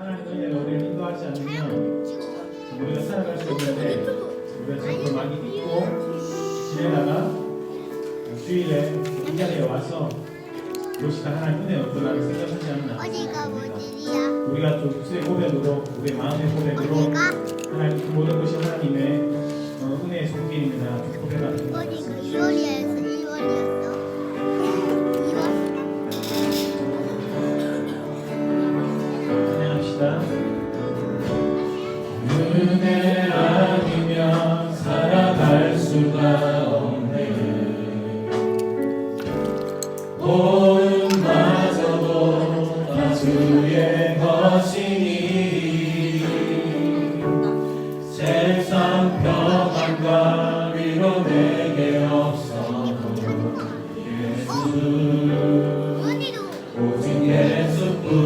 하나님의 은혜가 우리를 인도하지 않으면 우리가 살아갈 수 없는데 우리가 자꾸 많이 믿고 지내다가 주일에 이 자리에 와서 이것이 다 하나님의 은혜 얻으라고 생각하지 않나. 어디가 모질이야? 우리가 또 수의 고백으로 우리의 마음의 고백으로 하나님 그 모든 것이 하나님의 은혜의 손길입니다. 고백하는 것 어디가 같습니다. 1월이었어? 2월이었어? 2월? 찬양합시다. 은혜 아니면 살아갈 수가 없네. 보응마저도 다 주의 것이니 세상 평안과 위로 내게 없어도 예수 오직 예수뿐이네.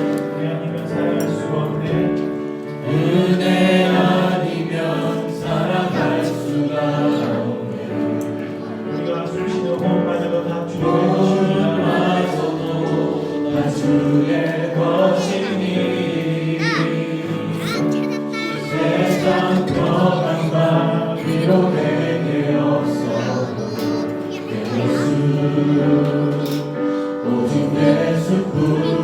은혜 아니면 살아갈 수가 없네. 은혜 아니면 살아갈 수가 없네. 우리가 숨쉬는 호흡마저도 다 주의 것입니다. 다 주의 것이니 세상 평안과 위로 내게 없어도 예수 오직 예수뿐이네.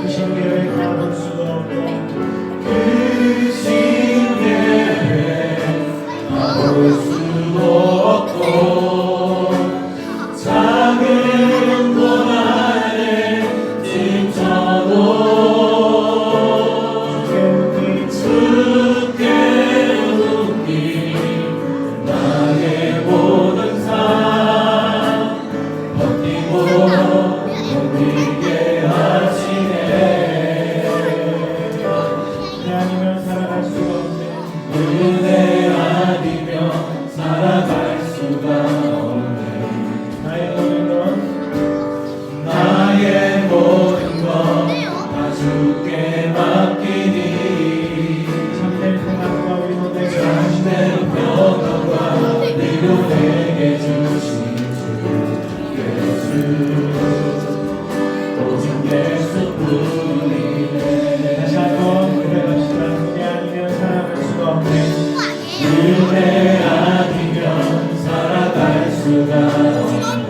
그 신계에 가볼 수도 없고 그 신계에 가볼 수도 없고 작은 고난에 지쳐도 주께 웃기 나의 모든 삶 버티고 버티게 하시네. 은혜 아니면 살아갈 수가 없네. 은혜 아니면 살아갈 수가 없네. 나의 모든 건 다 주께 맡기니 참된 평안과 위로 내게 주신 주 예수 오직 예수뿐이네. 다시 한번 고백합시다. 은혜 아니면 살아갈 수가 없네. 은혜 아니면 살아갈 수가 없네.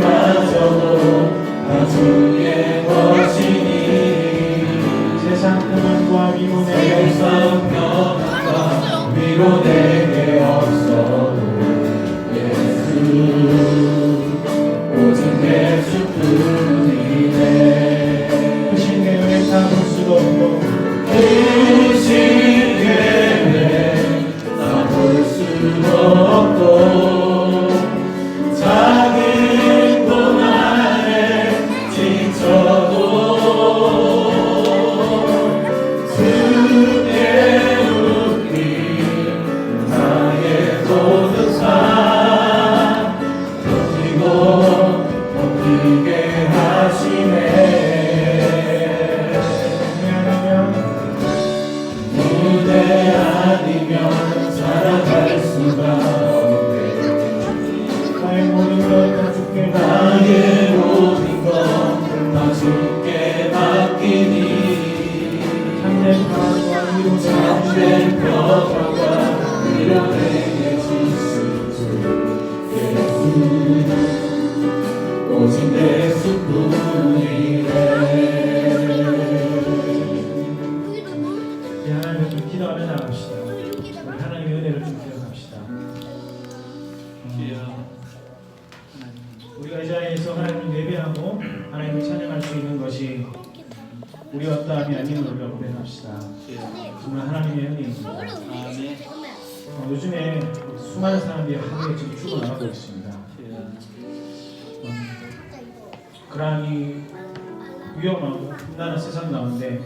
마저도 다 주의 것이니 세상 평안과 위로 내게 없어도 예수 오직 예수뿐이네. 그 신계에 잡을 수도 없고 그 신계에 잡을 수도 없고 작은 고난에 지쳐도 주께 웃기 나의 모든 삶 버티게 하시네. 은혜 아니면 살아갈 수가 없네. 나의 모든 것 다 주께 맡기니 참된 평안과 위로 내게 주신 주 예수 오직 예수뿐이네. 하나님을 좀 기도하며 나갑시다. 하나님의 은혜를 좀 기도합시다. 우리가 이 자리에서 하나님을 예배하고 하나님을 찬양할 수 있는 것이 우리 어떠함이 아닌 우리가 고백합시다. 정말 하나님의 은혜입니다. 요즘에 수많은 사람들이 하루에 지금 죽어나가고 있습니다. 그러한 이 위험하고 험난한 세상 가운데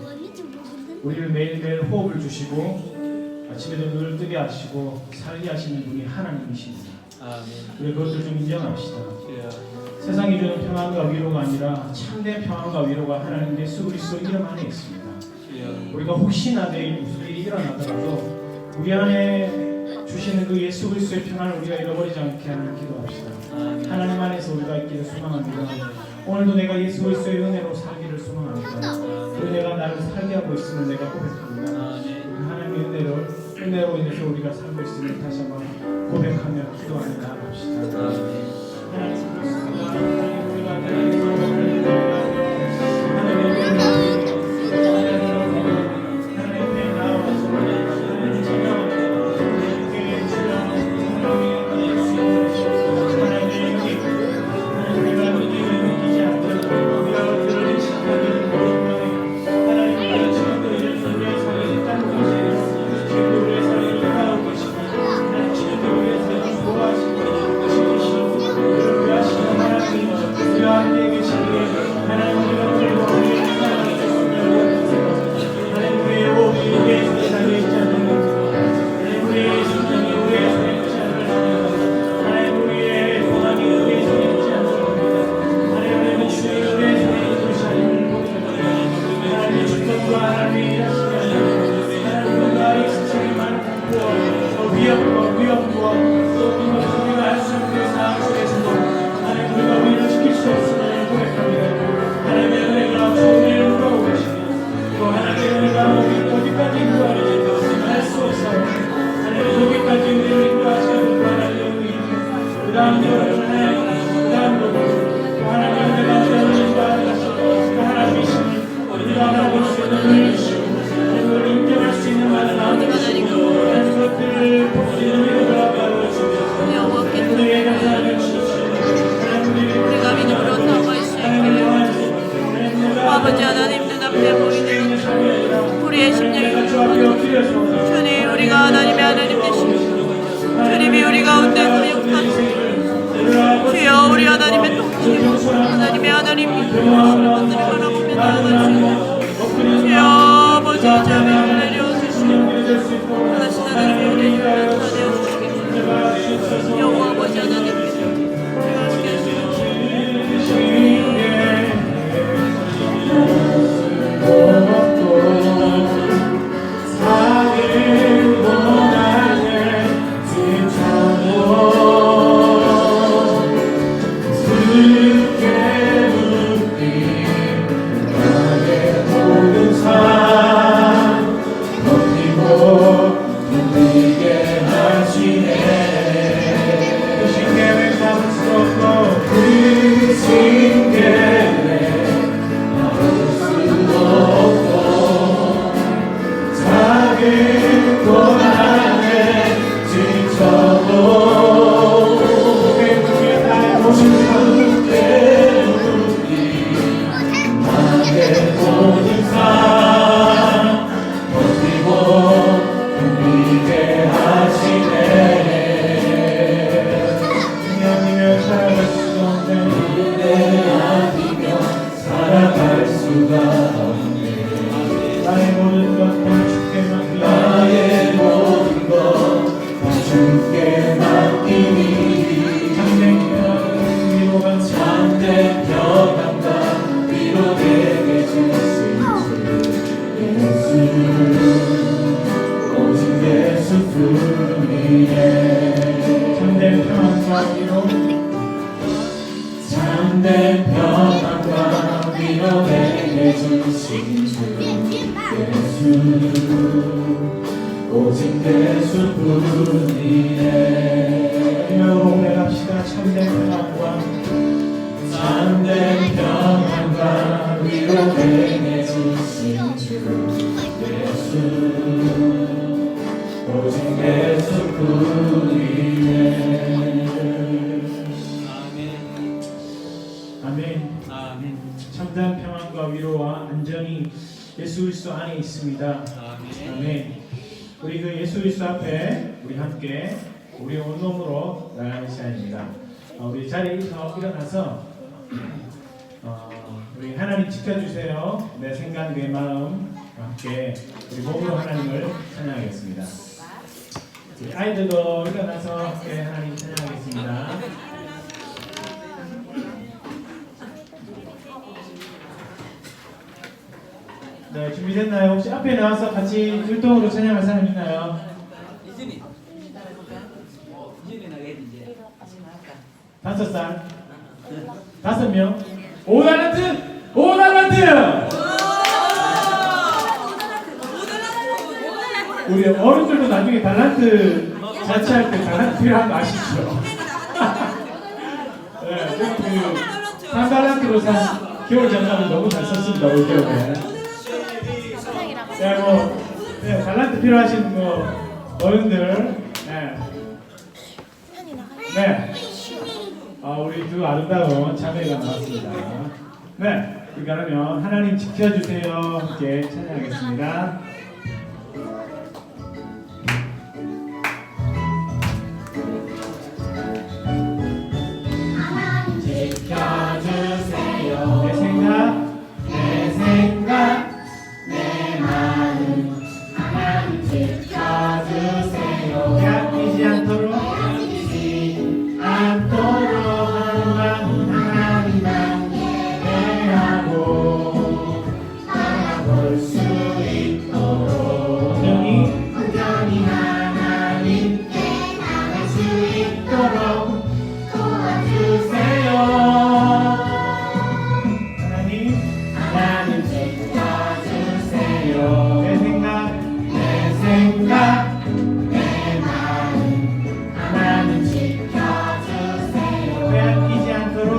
우리를 매일매일 호흡을 주시고 아침에도 눈을 뜨게 하시고 살게 하시는 분이 하나님이십니다. 우리 그것을 좀 인정합시다. 세상이 주는 평안과 위로가 아니라 참된 평안과 위로가 하나님 예수 그리스도 이름 안에 있습니다. 우리가 혹시나 내일 무슨 일이 일어나더라도 우리 안에 주시는 그 예수 그리스도의 평안을 우리가 잃어버리지 않게 하는 기도합시다. 하나님 안에서 우리가 있기를 소망합니다. 오늘도 내가 예수 그리스도의 은혜로 살기를 소망합니다. 그 은혜가 나를 살게 하고 있음을 내가 고백합니다. 하나님의 은혜로 인해서 우리가 살고 있음을 다시 한번 고백하며 기도하며 나아갑시다. 하나님 그렇습니다. 하나님 우리가 아버지 하나님 눈앞에 보이는 우리의 심령이 주님 우리가 하나님의 하나님 되시고 주님이 우리 가운데 거역하시고 주여 우리 하나님의 통치 하나님의 하나님이 하시는 것들을 바라보며 나아가시고 주여 아버지 자비를 내려주시고 하나신 하나님의 은혜를 다 되어주시겠습니다. 여호와 아버지 하나님께서 우리와 함께 하시고 참된 평안과 위로 내게 주신 주 예수 오직 예수뿐이네. 이름으로 고백합시다. 참된 평안과 위로 내게 주신 주 예수 오직 예수뿐이네. 아멘. 참된 평안과 위로와 안전이 예수 그리스도 안에 있습니다. 아멘. 우리 그 예수 그리스도 앞에 우리 함께 우리 온몸으로 나가는 시간입니다. 우리 자리에서 일어나서 우리 하나님 지켜주세요. 내 생각 내 마음 함께 우리 몸으로 하나님을 찬양하겠습니다. 우리 아이들도 일어나서 함께 하나님 찬양하겠습니다. 네, 준비됐나요? 혹시 앞에 나와서 같이 율동으로 찬양할 사람 있나요? 5살? 5명? 5달란트? 5달란트! 우리 어른들도 나중에 달란트 자취할 때 달란트 필요한 거 아시죠? 네, 그 3달란트로 산 겨울 장갑을 너무 잘 썼습니다, 올 겨울에. 네, 네, 달란트 필요하신 어른들, 네. 네. 우리 두 아름다운 자매가 나왔습니다. 네, 그러면 하나님 지켜주세요. 함께 찬양하겠습니다. 지켜주세요. 내 생각, 내 마음 하나님 지켜주세요. 빼앗기지 않도록 하나님만 예배하고 바라볼 수 있도록 온전히 하나님께 나갈 수 있도록 도와주세요. 하나님 지켜주세요. 내 생각, 내 마음 하나님 지켜주세요. 빼앗기지 않도록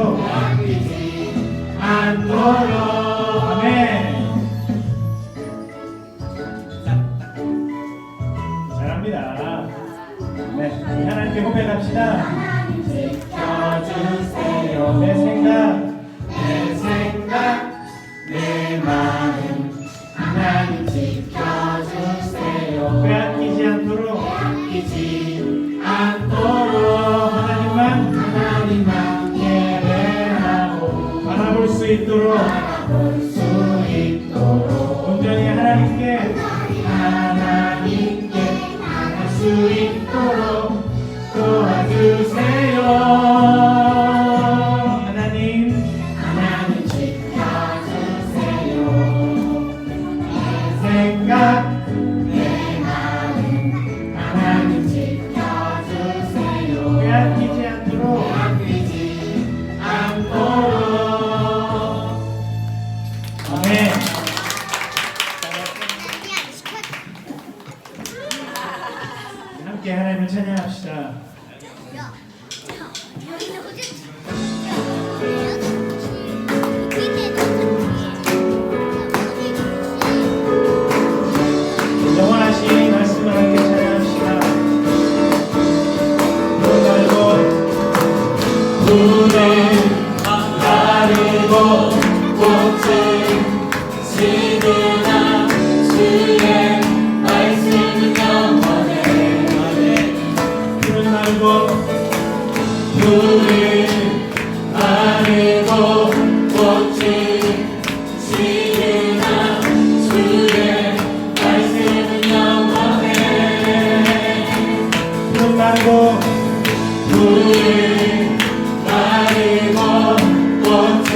아멘. 잘합니다. 네, 우리 하나님께 고백합시다. 지켜주세요. 내 생각, 내 마음 하나님 지켜주세요. 빼앗기지 않도록 하나님만 예배하고 바라볼 수 있도록 온전히 하나님께 나갈 수 있도록 도와주세요. 하나님 지켜주세요. 내 생각, 내 마음 하나님 지켜주세요. 빼앗기지 않도록 아멘. 함께 하나님을 찬양합시다. 영원하신 말씀을 함께 찬양합시다. 눈을 가리고 꽃을 지으나 주의 말씀은 영원해. 눈을 가리고 꽃을 지으나 주의 말씀은 영원해. 눈을 가리고 꽃을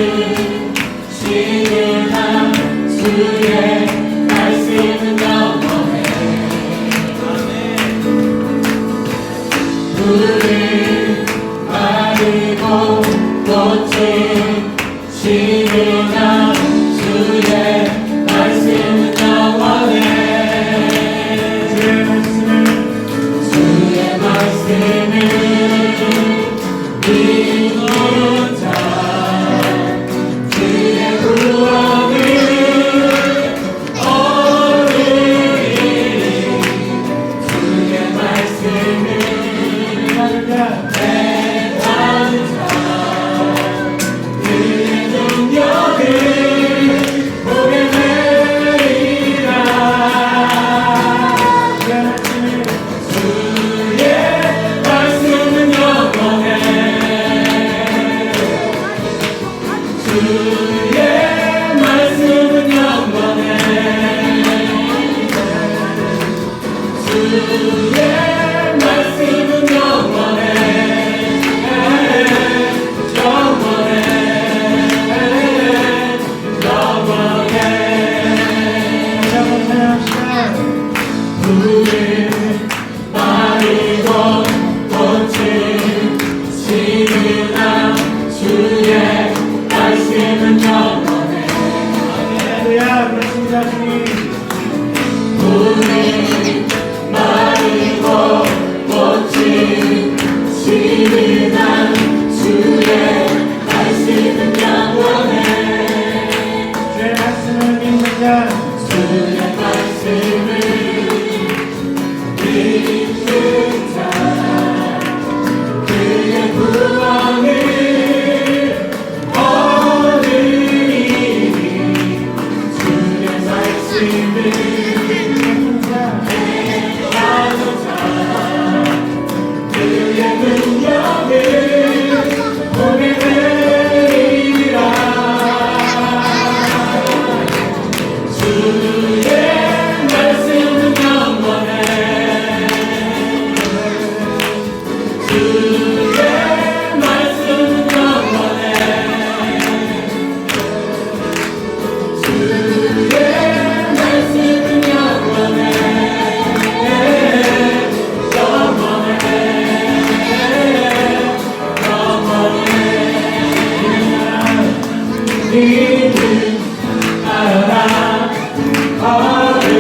지으나 주의 말씀은 영원해. 눈을 가리고 꽃을 지으나 주의 말씀은 영원해. 주의 말씀을 믿는 자, 주의 구원을 믿으나 주의 말씀은 영원해. 할렐루야. 그렇습니다, 주님. 우리 마르고 꽃이 지으나 주의 말씀은 영원해. 주의 말씀을 믿는 자, 주의 말씀을 믿는 자 그의 구원을 얻으리니. 주의 말씀을 믿는 자, 그의 능력을 보게 되리라. 주의 말씀은 영원해. 주의 말씀은 영원해. 주의 말씀은 영원해. 믿음 알아 걸음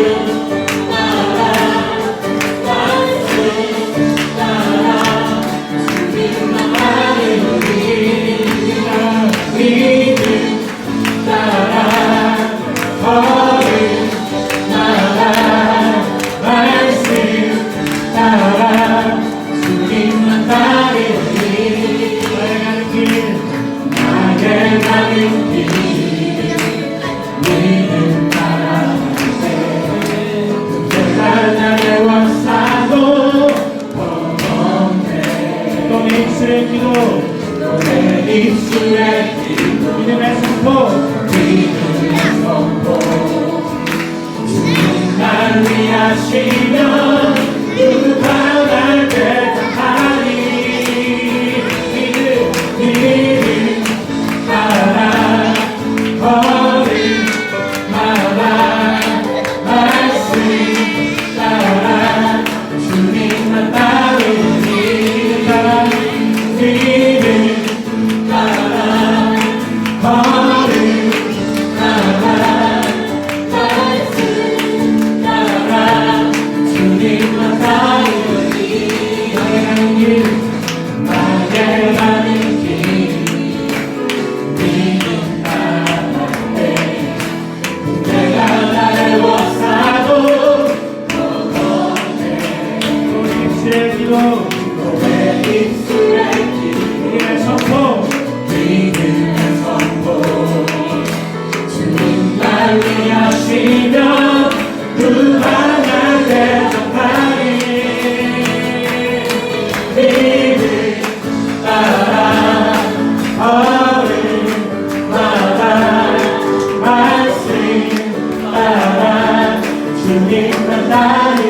알아 말씀 알아 주님만 알으리. 믿음 알아 걸음 알아 말씀 알아 주님만 따르리. 나의 가는 길, 믿음 따라갈 때 내가 나의 왔사도 또 내 입술의 기도, 내 입술의 기도 믿음의 선포, 믿음의 선포. 주님 날 위하시며 누가 날 대적하니. 믿음 알아 걸음 알아 말씀 알아 주님만 따르니. 믿음 알아 걸음 알아 말씀 알아 주님만 따르니. 나의 가는 길 믿음 따라갈 때 내가 나를 워싸도 또 내 입술의 기도, 내 입술의 기도 믿음의 선포, 믿음의 선포. 주님 날 위하시며 누가 날 대적하니. 믿음 따라 걸음 따라 말씀 따라 주님만 따르리.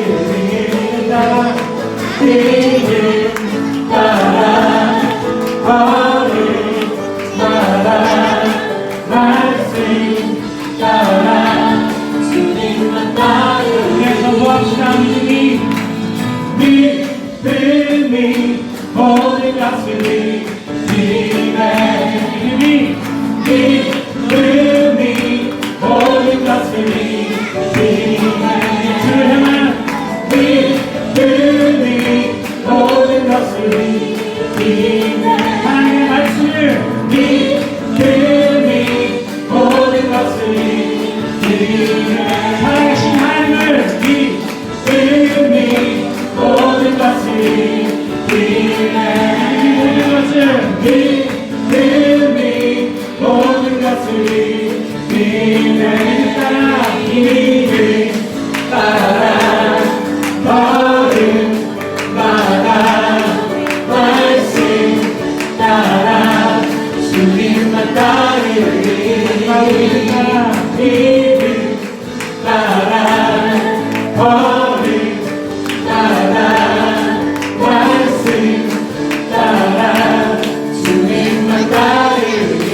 믿음 따라 걸음 따라 말씀 따라 주님만 따르리. 우리 선포합시다. 믿음이 모든 것을 이기네. 믿음이 모든 것을 이기네. 주를 향한 믿음이 모든 것을 이기네. 하나님의 말씀을 믿음이 모든 것을 이기네. 살아계신 하나님을 믿음이 모든 것을 이기네. 모든 것을 믿음이 모든 것을 이기네. 따라 믿음 따라 걸음 따라 말씀 따라 주님만 따르리. 믿음 따라 걸음 따라 말씀 따라 주님만 따르리.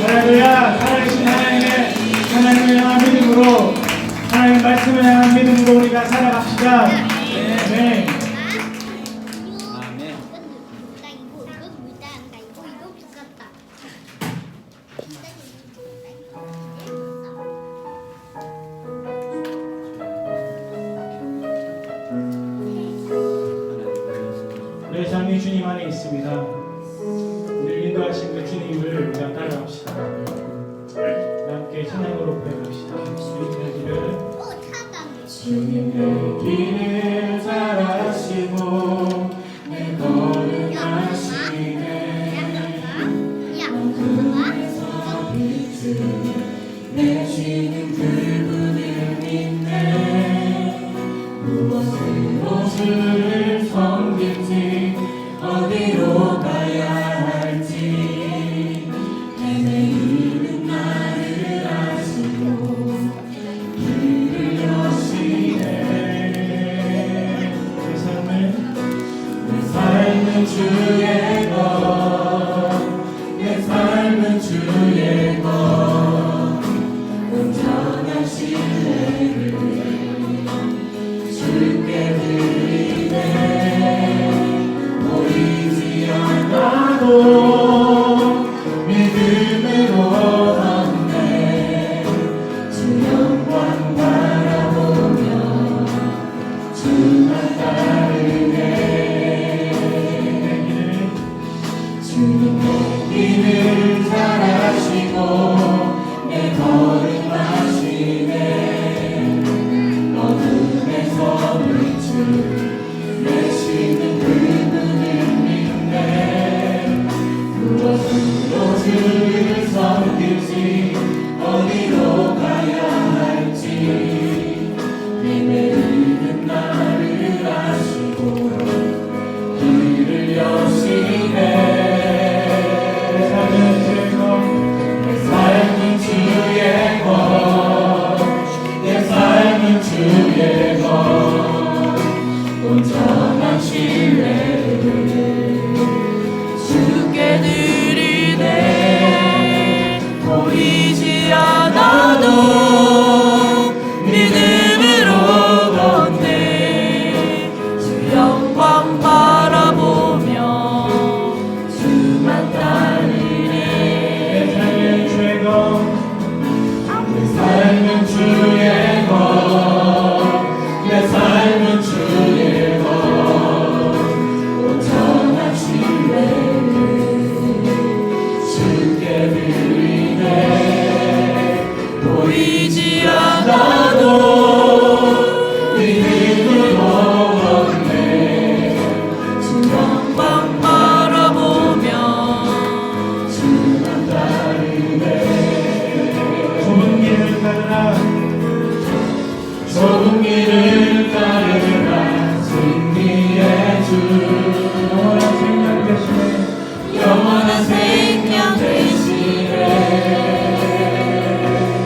할렐루야. 살아계신 하나님을 향한 믿음으로, 하나님 말씀을 향한 믿음으로 우리가 살아갑시다. 네. 아멘. 내 삶이 주님 안에 있습니다. 우리 인도하신 그 주님을 우리가 따라갑시다. 함께 찬양으로 고백합시다. 주님의 길을 타당. 주님의 길을 잘 아시고 내 걸음 아시네 야, 어둠에서 빛을 내시는 그분을 믿네 무엇으로 주를 섬길지 어디로 가야 할지 헤매이는 나를 아시고 길을 여시네 내 삶은 주의 것내 삶은 주의 것 온전한 신뢰를 주께 드리네 보이지 않아도 믿음으로 걷네 주 영광 바라보며 주만 따르네 주님 내 길을 잘 아시고 내 걸음 아시네 어둠에서 빛을 내시는 그분을 믿네 무엇으로 주를 섬길지 어디로 가야 할지 헤매이는 나를 아시고 길을 여시네 내 삶은 주의 것내 삶은 주의 것 온전한 신뢰를 주께 드리네 보이지 않아도 믿음으로 걷네 주 영광 바라보며 주만 따르네 내 삶은 주의 것내 삶은 주의 것 온전한 신뢰를 주께 드리네 보이지 않아도 믿음으로 걷네 주 영광 바라보며 주만 따르네 좁은 길을 따르라 좁은 길을 따르라 승리의 주 영원한 생명 되시네 영원한 생명 되시네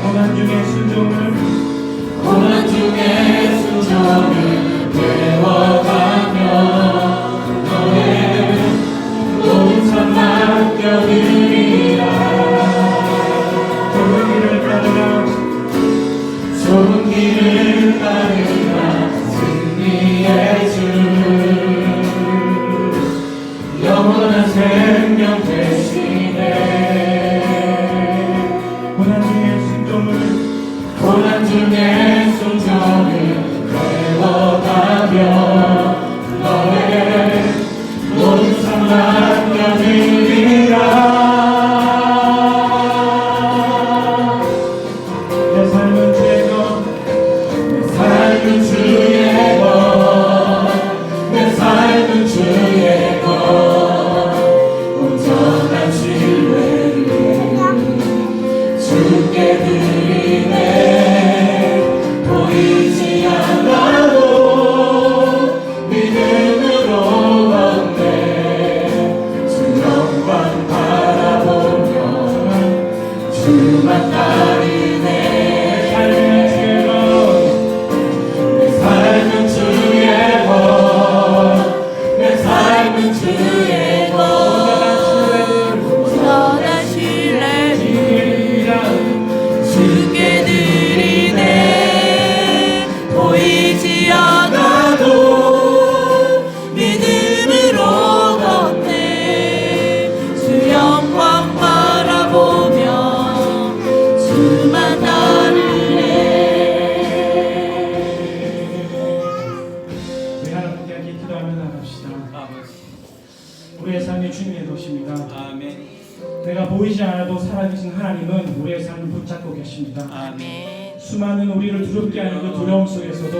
고난 중에 순종을 고난 중에 순종을 배워가며 너의 모든 삶 맡겨드리라 좁은 길을 따르라 좁은 길을 따르라 승리의 주 영원한 생명 되시네 고난 중에 순종을 고난 중에 순종을 배워가며 너의 모든 삶 맡겨드리라 내 삶은 주의 것 내 삶은 주의 것내 삶은 주의 것 온전한 신뢰 우리의 삶이 주님의 도시입니다. 아멘. 내가 보이지 않아도 살아계신 하나님은 우리의 삶을 붙잡고 계십니다. 아멘. 수많은 우리를 두렵게 하는 그 두려움 속에서도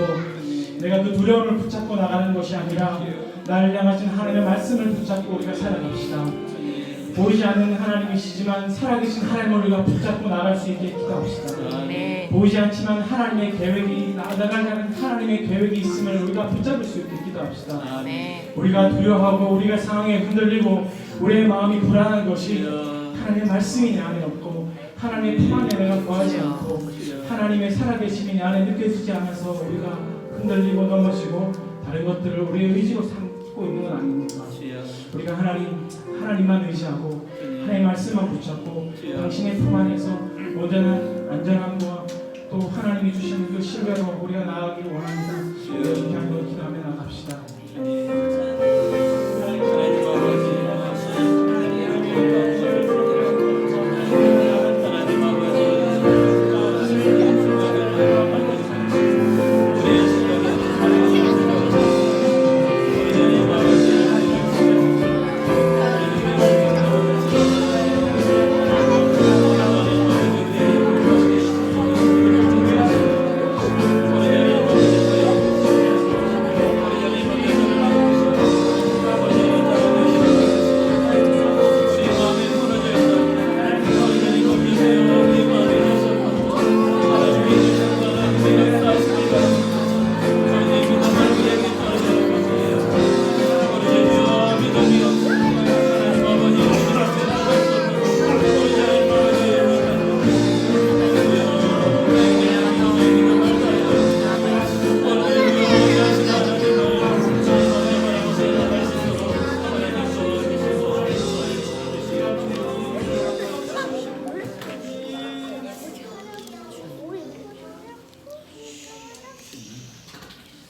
내가 그 두려움을 붙잡고 나가는 것이 아니라 나를 향하신 하나님의 말씀을 붙잡고 우리가 살아갑시다. 보이지 않는 하나님이시지만 살아계신 하나님을 우리가 붙잡고 나갈 수 있게 기도합시다. 보이지 않지만 하나님의 계획이 나아가는 하나님의 계획이 있음을 우리가 붙잡을 수 있게 기도합시다. 우리가 두려워하고 우리가 상황에 흔들리고 우리의 마음이 불안한 것이 하나님의 말씀이 내 안에 없고 하나님의 품 안에 내가 거하지 않고 하나님의 살아계심이 내 안에 느껴지지 않아서 우리가 흔들리고 넘어지고 다른 것들을 우리의 의지로 삼고 있는 건 아닙니까? 우리가 하나님만 의지하고 하나님의 말씀만 붙잡고 당신의 품 안에서 온전한 안전함과 또 하나님이 주시는 그 신뢰로 우리가 나아가기를 원합니다. 이렇게 한번 기도하며 나갑시다.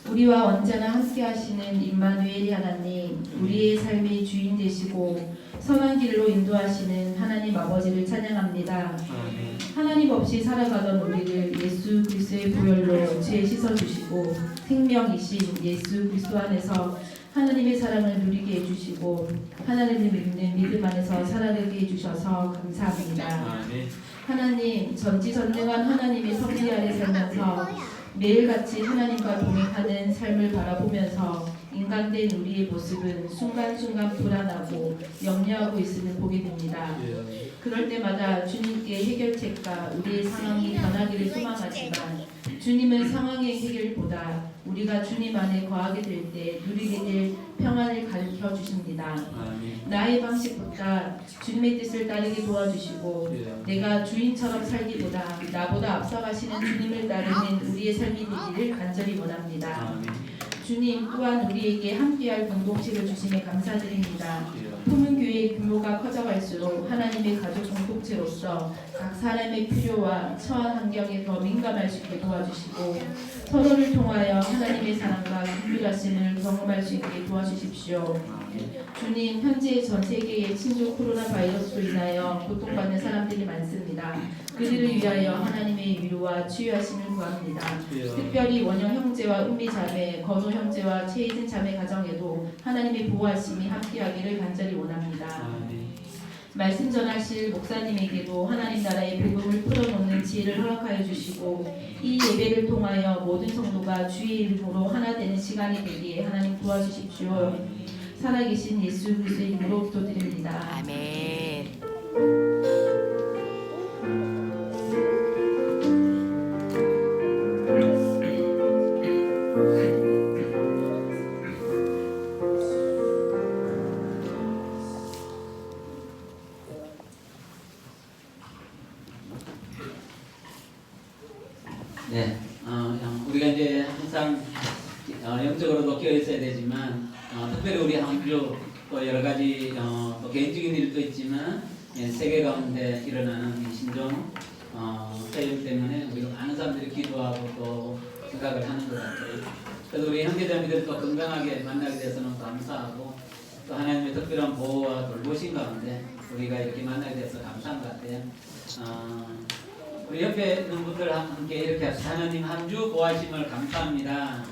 우리와 언제나 함께 하시는 임마누엘 하나님, 우리의 삶의 주인 되시고 선한 길로 인도하시는 하나님 아버지를 찬양합니다. 하나님 없이 살아가던 우리를 예수 그리스도의 보혈로 죄 씻어주시고 생명이신 예수 그리스도 안에서 하나님의 사랑을 누리게 해주시고 하나님을 믿는 믿음 안에서 살아가게 해주셔서 감사합니다. 하나님, 전지전능한 하나님의 섭리 아래 살면서 매일같이 하나님과 동행하는 삶을 바라보면서 인간된 우리의 모습은 순간순간 불안하고 염려하고 있음을 보게 됩니다. 그럴 때마다 주님께 해결책과 우리의 상황이 변하기를 소망하지만 주님은 상황의 해결보다 우리가 주님 안에 거하게 될 때 누리게 될 평안을 가르쳐 주십니다. 나의 방식보다 주님의 뜻을 따르게 도와주시고 내가 주인처럼 살기보다 나보다 앞서가시는 주님을 따르는 우리의 삶이 되기를 간절히 원합니다. 주님 또한 우리에게 함께할 공동체를 주심에 감사드립니다. 포문교회의 규모가 커져갈수록 하나님의 가족 공동체로서 각 사람의 필요와 처한 환경에 더 민감할 수 있게 도와주시고 서로를 통하여 하나님의 사랑과 긍휼하심을 경험할 수 있게 도와주십시오. 주님, 현재 전 세계의 신종 코로나 바이러스로 인하여 고통받는 사람들이 많습니다. 그들을 위하여 하나님의 위로와 치유하심을 구합니다. 특별히 원영 형제와 은미 자매, 건호 형제와 최희진 자매 가정에도 하나님의 보호하심이 함께하기를 간절히 원합니다. 말씀 전하실 목사님에게도 하나님 나라의 복음을 풀어놓는 지혜를 허락하여 주시고 이 예배를 통하여 모든 성도가 주의 이름으로 하나 되는 시간이 되기에 하나님 도와주십시오. 살아계신 예수 그리스도의 이름으로 기도드립니다. 아멘. 네, 우리가 이제 항상 영적으로도 끼어 있어야 되지만 특별히 우리 한주 또 여러 가지 또 개인적인 일도 있지만 세계 가운데 일어나는 이 신종 폐렴 때문에 우리가 많은 사람들이 기도하고 또 생각을 하는 것 같아요. 그래서 우리 형제자매들 또 건강하게 만나게 돼서 너무 감사하고 또 하나님의 특별한 보호와 돌보신 가운데 우리가 이렇게 만나게 돼서 감사한 것 같아요. 우리 옆에 있는 분들 함께 이렇게 합시다. 하나님 한 주 보호하심을 감사합니다.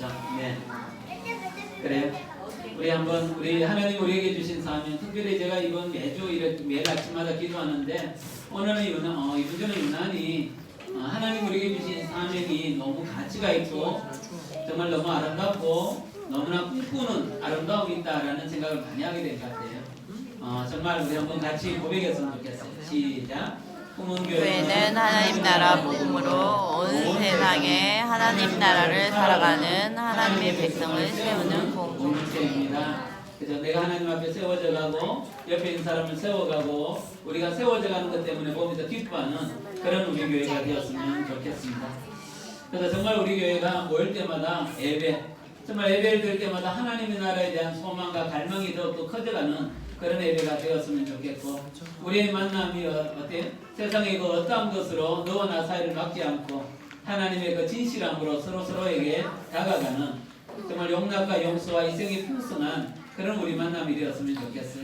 그렇죠. 네. 그래요. 우리 하나님 우리에게 주신 사명, 특별히 제가 이번 매일 아침마다 기도하는데 오늘은 이번 주는 유난히 하나님 우리에게 주신 사명이 너무 가치가 있고 정말 너무 아름답고 너무나 꿈꾸는 아름다움이 있다라는 생각을 많이 하게 된 것 같아요. 정말 우리 한번 같이 고백했으면 좋겠어요. 시작. 교회는 하나님 나라 복음으로 온 세상에 하나님 나라를 살아가는 하나님의 백성을 세우는 공동체입니다. 그래서 내가 하나님 앞에 세워져 가고 옆에 있는 사람을 세워가고 우리가 세워져 가는 것 때문에 보면서 기뻐하는 그런 우리 교회가 되었으면 좋겠습니다. 그래서 정말 우리 교회가 모일 때마다 정말 예배를 드릴 때마다 하나님의 나라에 대한 소망과 갈망이 더욱더 커져가는 그런 예배가 되었으면 좋겠고 우리의 만남이 어때? 세상의 그 어떠한 것으로 너와 나 사이를 막지 않고 하나님의 그 진실함으로 서로에게 다가가는 정말 용납과 용서와 희생이 풍성한 그런 우리 만남이 되었으면 좋겠어요.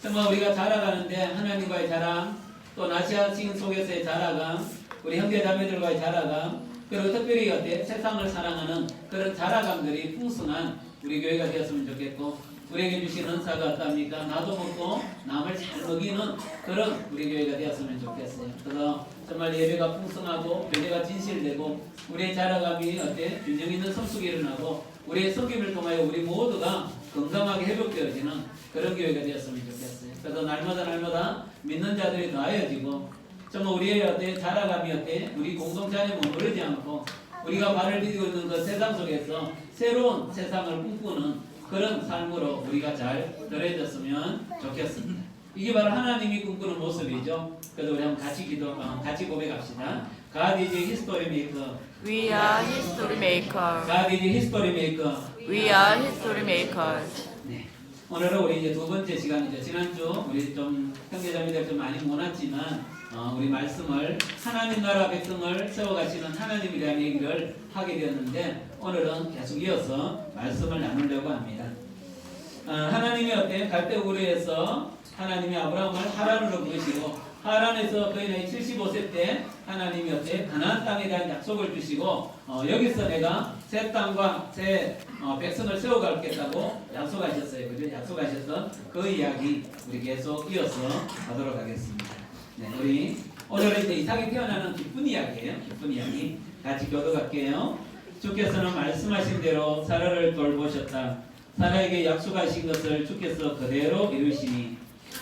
정말 우리가 자라가는데 하나님과의 자랑, 또 나시아 신 속에서의 자라감, 우리 형제 자매들과의 자라감, 그리고 특별히 어때? 세상을 사랑하는 그런 자라감들이 풍성한 우리 교회가 되었으면 좋겠고 우리에게 주신 은사가 어떻습니까? 나도 먹고 남을 잘 먹이는 그런 우리 교회가 되었으면 좋겠어요. 그래서 정말 예배가 풍성하고 교회가 진실되고 우리의 자라감이 어때? 균형 있는 성숙이 일어나고 우리의 섬김을 통하여 우리 모두가 건강하게 회복되어지는 그런 교회가 되었으면 좋겠어요. 그래서 날마다 믿는 자들이 더하여지고 정말 우리의 어때? 자라감이 어때? 우리 공동체 안에 머무르지 않고 우리가 발을 디디고 있는 그 세상 속에서 새로운 세상을 꿈꾸는 그런 삶으로 우리가 잘 들어졌으면 좋겠습니다. 이게 바로 하나님이 꿈꾸는 모습이죠. 그래서 우리 한번 같이 고백합시다. God is history maker. We are history maker. God is history maker. We are history makers. 네. 오늘은 우리 이제 두 번째 시간이죠. 지난주 우리 좀 형제자매들 좀 많이 모났지만 우리 말씀을 하나님 나라 백성을 세워가시는 하나님에 대한 얘기를 하게 되었는데 오늘은 계속 이어서 말씀을 나누려고 합니다. 하나님이 어때? 갈대우르에서 하나님이 아브라함을 하란으로 부르시고 하란에서 거의 나이 75세 때 하나님이 어때? 가나안 땅에 대한 약속을 주시고 여기서 내가 새 땅과 새 백성을 세워가겠다고 약속하셨어요. 그죠? 약속하셨던 그 이야기 우리 계속 이어서 하도록 하겠습니다. 네, 우리 오늘은 이제 이삭이 태어나는 기쁜 이야기예요. 기쁜 이야기 같이 교도할게요. 주께서는 말씀하신 대로 사라를 돌보셨다. 사라에게 약속하신 것을 주께서 그대로 이루시니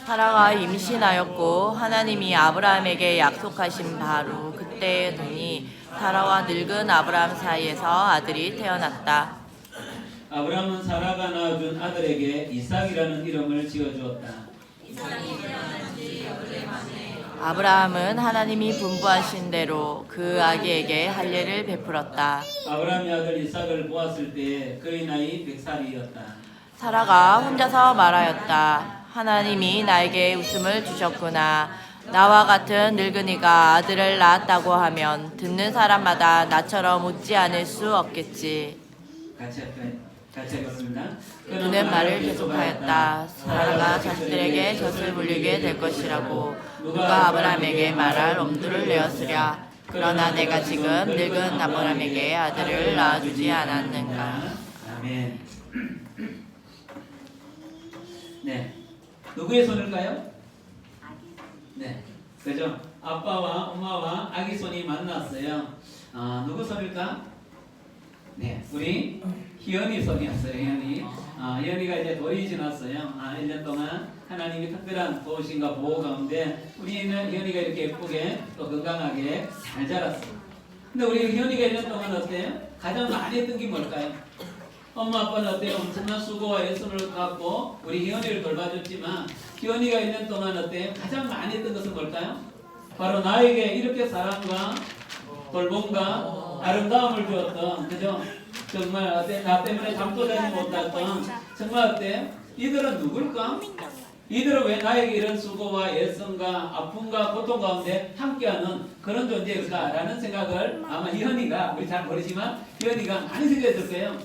사라가 임신하였고 하나님이 아브라함에게 약속하신 바로 그때에 되니 사라와 늙은 아브라함 사이에서 아들이 태어났다. 아브라함은 사라가 낳아준 아들에게 이삭이라는 이름을 지어주었다. 아브라함은 하나님이 분부하신 대로 그 아기에게 할례를 베풀었다. 아브라함의 아들 이삭을 보았을 때 그의 나이 100살이었다. 사라가 혼자서 말하였다. 하나님이 나에게 웃음을 주셨구나. 나와 같은 늙은이가 아들을 낳았다고 하면 듣는 사람마다 나처럼 웃지 않을 수 없겠지. 같이 하겠습니다. 그는 말을 계속하였다. 사라가 자식들에게 젖을 물리게 될 것이라고 누가 아브라함에게 말할 엄두를 내었으랴. 그러나 내가 지금 늙은 아브라함에게 아들을 낳아주지 않았는가. 아멘. 네, 누구의 손일까요? 네, 그죠? 아빠와 엄마와 아기 손이 만났어요. 누구 손일까? 네, 우리 희연이 손이었어요. 희연이가 이제 돌이 지났어요. 1년 동안 하나님이 특별한 도우심과 보호 가운데 우리는 희연이가 이렇게 예쁘게 또 건강하게 잘 자랐어요. 근데 우리 희연이가 1년 동안 어때요? 가장 많이 했던 게 뭘까요? 엄마 아빠는 어때요? 엄청난 수고와 애씀을 갖고 우리 희연이를 돌봐줬지만 희연이가 1년 동안 어때요? 가장 많이 했던 것은 뭘까요? 바로 나에게 이렇게 사랑과 돌봄과 아름다움을 주었던, 그죠? 정말 어때? 나 때문에 잠도 자지 못했던, 정말 어때? 이들은 누굴까? 이들은 왜 나에게 이런 수고와 애씀과 아픔과 고통 가운데 함께하는 그런 존재일까라는 생각을 아마 희연이가, 우리 잘 모르지만 희연이가 많이 생겼을 거예요.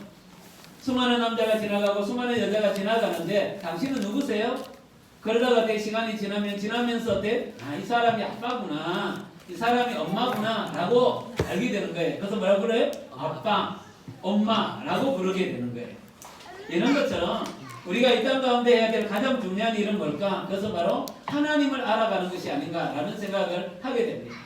수많은 남자가 지나가고 수많은 여자가 지나가는데 당신은 누구세요? 그러다가 시간이 지나면서 어때? 이 사람이 아빠구나, 이 사람이 엄마구나 라고 알게 되는 거예요. 그래서 뭐라고 그래요? 아빠. 엄마라고 부르게 되는 거예요. 이런 것처럼 우리가 이 땅 가운데 해야 될 가장 중요한 일은 뭘까? 그것은 바로 하나님을 알아가는 것이 아닌가라는 생각을 하게 됩니다.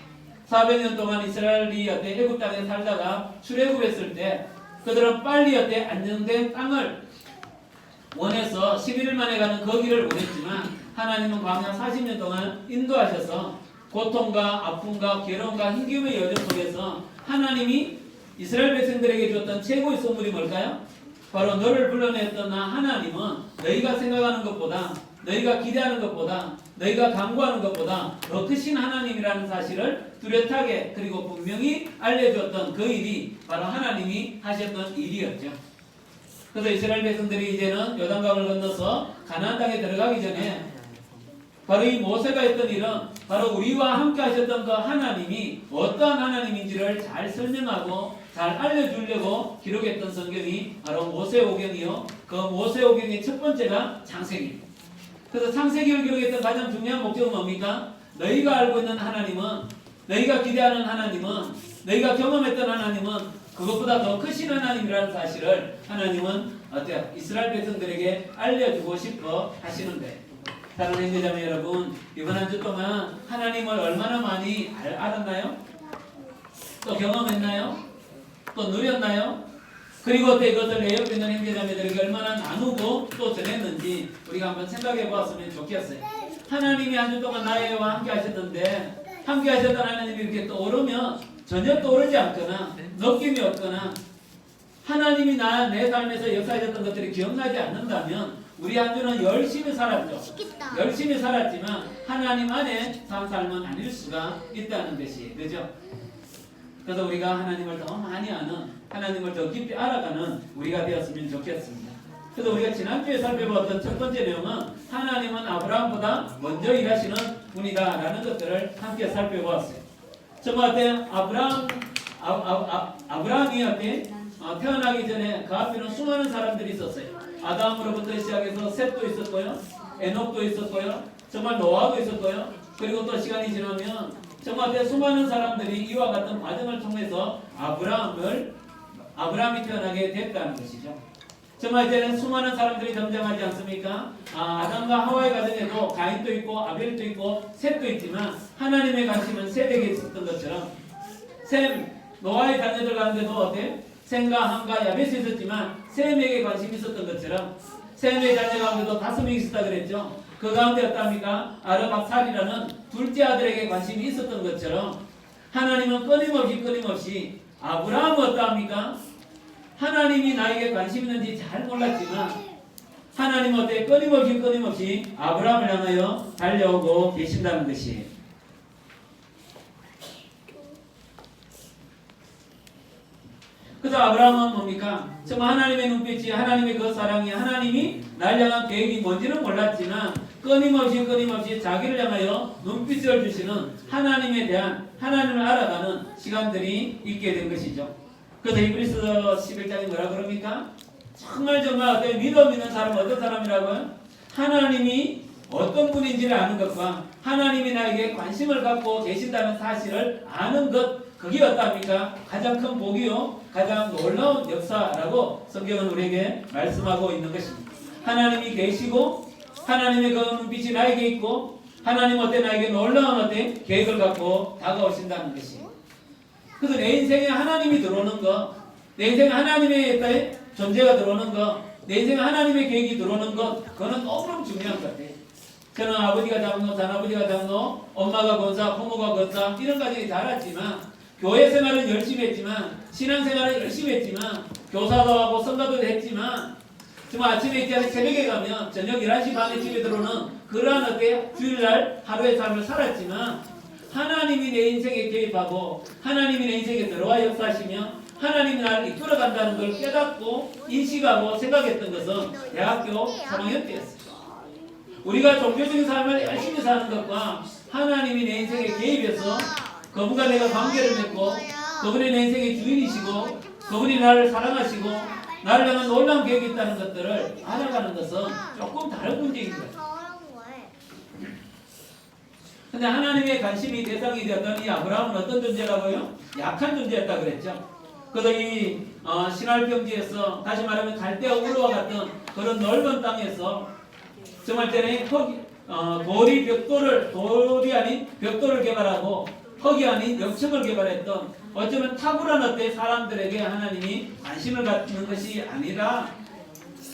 400년 동안 이스라엘이 애굽 땅에 살다가 출애굽했을 때 그들은 빨리 안정된 땅을 원해서 11일 만에 가는 거기를 원했지만 하나님은 광야 40년 동안 인도하셔서 고통과 아픔과 괴로움과 힘겨움의 여정 속에서 하나님이 이스라엘 백성들에게 주었던 최고의 선물이 뭘까요? 바로 너를 불러냈던 나 하나님은 너희가 생각하는 것보다, 너희가 기대하는 것보다, 너희가 간구하는 것보다 더 크신 하나님이라는 사실을 뚜렷하게 그리고 분명히 알려주었던 그 일이 바로 하나님이 하셨던 일이었죠. 그래서 이스라엘 백성들이 이제는 요단강을 건너서 가나안 땅에 들어가기 전에 바로 이 모세가 했던 일은 바로 우리와 함께 하셨던 그 하나님이 어떠한 하나님인지를 잘 설명하고 잘 알려주려고 기록했던 성경이 바로 모세오경이요. 그 모세오경의 첫 번째가 창세기입니다. 그래서 창세기를 기록했던 가장 중요한 목적은 뭡니까? 너희가 알고 있는 하나님은, 너희가 기대하는 하나님은, 너희가 경험했던 하나님은 그것보다 더 크신 하나님이라는 사실을 하나님은 어때요? 이스라엘 백성들에게 알려주고 싶어 하시는 거예요. 사랑하는 형제자매 여러분, 이번 한 주 동안 하나님을 얼마나 많이 알았나요? 또 경험했나요? 또 누렸나요? 그리고 어때 이것을 내 옆에 있는 형제자매들에게 얼마나 나누고 또 전했는지 우리가 한번 생각해 보았으면 좋겠어요. 하나님이 한 주 동안 나와 함께 하셨는데 함께 하셨던 하나님이 이렇게 떠오르면 전혀 떠오르지 않거나 느낌이 없거나 하나님이 내 삶에서 역사하셨던 것들이 기억나지 않는다면 우리 한 주는 열심히 살았죠. 맛있겠다. 열심히 살았지만 하나님 안에 산 삶은 아닐 수가 있다는 것이 그죠? 그래서 우리가 하나님을 더 많이 아는, 하나님을 더 깊이 알아가는 우리가 되었으면 좋겠습니다. 그래서 우리가 지난주에 살펴보았던 첫 번째 내용은 하나님은 아브라함보다 먼저 일하시는 분이다라는 것들을 함께 살펴보았어요. 정말 어때? 아브라함이 어때? 태어나기 전에 그 앞에는 수많은 사람들이 있었어요. 아담으로부터 시작해서 셋도 있었고요, 에녹도 있었고요, 정말 노아도 있었고요. 그리고 또 시간이 지나면 정말 수많은 사람들이 이와 같은 과정을 통해서 아브라함이 태어나게 됐다는 것이죠. 정말 이제는 수많은 사람들이 등장하지 않습니까? 아담과 하와의 가정에도 가인도 있고 아벨도 있고 셋도 있지만 하나님의 관심은 셋에게 있었던 것처럼 노아의 자녀들 가운데도 어때? 셈과 함과 야벳이 있었지만 셈에게 관심이 있었던 것처럼 셈의 자녀 가운데도 5명이 있었다 그랬죠. 그 가운데 어떠합니까? 아르박살이라는 둘째 아들에게 관심이 있었던 것처럼 하나님은 끊임없이 아브라함은 어떠합니까? 하나님이 나에게 관심 있는지 잘 몰랐지만 하나님은 어때? 끊임없이 아브라함을 향하여 달려오고 계신다는 것이에요. 그래서 아브라함은 뭡니까? 정말 하나님의 눈빛이, 하나님의 그 사랑이, 하나님이 날 향한 계획이 뭔지는 몰랐지만 끊임없이 자기를 향하여 눈빛을 주시는 하나님에 대한, 하나님을 알아가는 시간들이 있게 된 것이죠. 그래서 히브리서 11장에 뭐라 그럽니까? 정말 어떤 믿음 있는 사람은 어떤 사람이라고요? 하나님이 어떤 분인지를 아는 것과 하나님이 나에게 관심을 갖고 계신다는 사실을 아는 것, 그게 어떠합니까? 가장 큰 복이요, 가장 놀라운 역사라고 성경은 우리에게 말씀하고 있는 것입니다. 하나님이 계시고 하나님의 그 눈빛이 나에게 있고 하나님 어때 나에게 놀라운 어때 계획을 갖고 다가오신다는 것이에요. 그래서 내 인생에 하나님이 들어오는 거, 내 인생에 하나님의 존재가 들어오는 거, 내 인생에 하나님의 계획이 들어오는 것, 그거는 너무 중요한 것 같아요. 저는 아버지가 장로, 잔아버지가 장로, 엄마가 권사, 부모가 권사 이런 가정에 자랐지만 교회 생활은 열심히 했지만 신앙생활은 열심히 했지만 교사도 하고 성가도 했지만 정말 아침에 있지 새벽에 가면 저녁 11시 반에 집에 들어오는 그러한 어때 주일날 하루의 삶을 살았지만 하나님이 내 인생에 개입하고 하나님이 내 인생에 들어와 역사하시며 하나님이 나를 이끌어간다는 걸 깨닫고 인식하고 생각했던 것은 대학교 3학년 때였어요. 우리가 종교적인 삶을 열심히 사는 것과 하나님이 내 인생에 개입해서 그분과 내가 관계를 맺고 그분이 내 인생의 주인이시고 그분이 나를 사랑하시고 나를 향한 놀라운 계획이 있다는 것들을 알아가는 것은 조금 다른 문제인 거예요. 근데 하나님의 관심이 대상이 되었던 이 아브라함은 어떤 존재라고요? 약한 존재였다 그랬죠. 그래서 이 신할평지에서 다시 말하면 갈대아 우르와 같은 그런 넓은 땅에서 정말 때는 돌이 아닌 벽돌을 개발하고 흙이 아닌 역청을 개발했던 어쩌면 탁월한 어때 사람들에게 하나님이 관심을 갖는 것이 아니라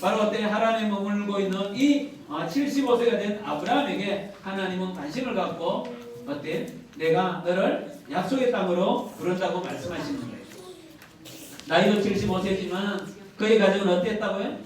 바로 어때 하나님에 머물고 있는 이 75세가 된 아브라함에게 하나님은 관심을 갖고 어때 내가 너를 약속의 땅으로 부른다고 말씀하시는 거예요. 나이도 75세지만 그의 가정은 어땠다고요?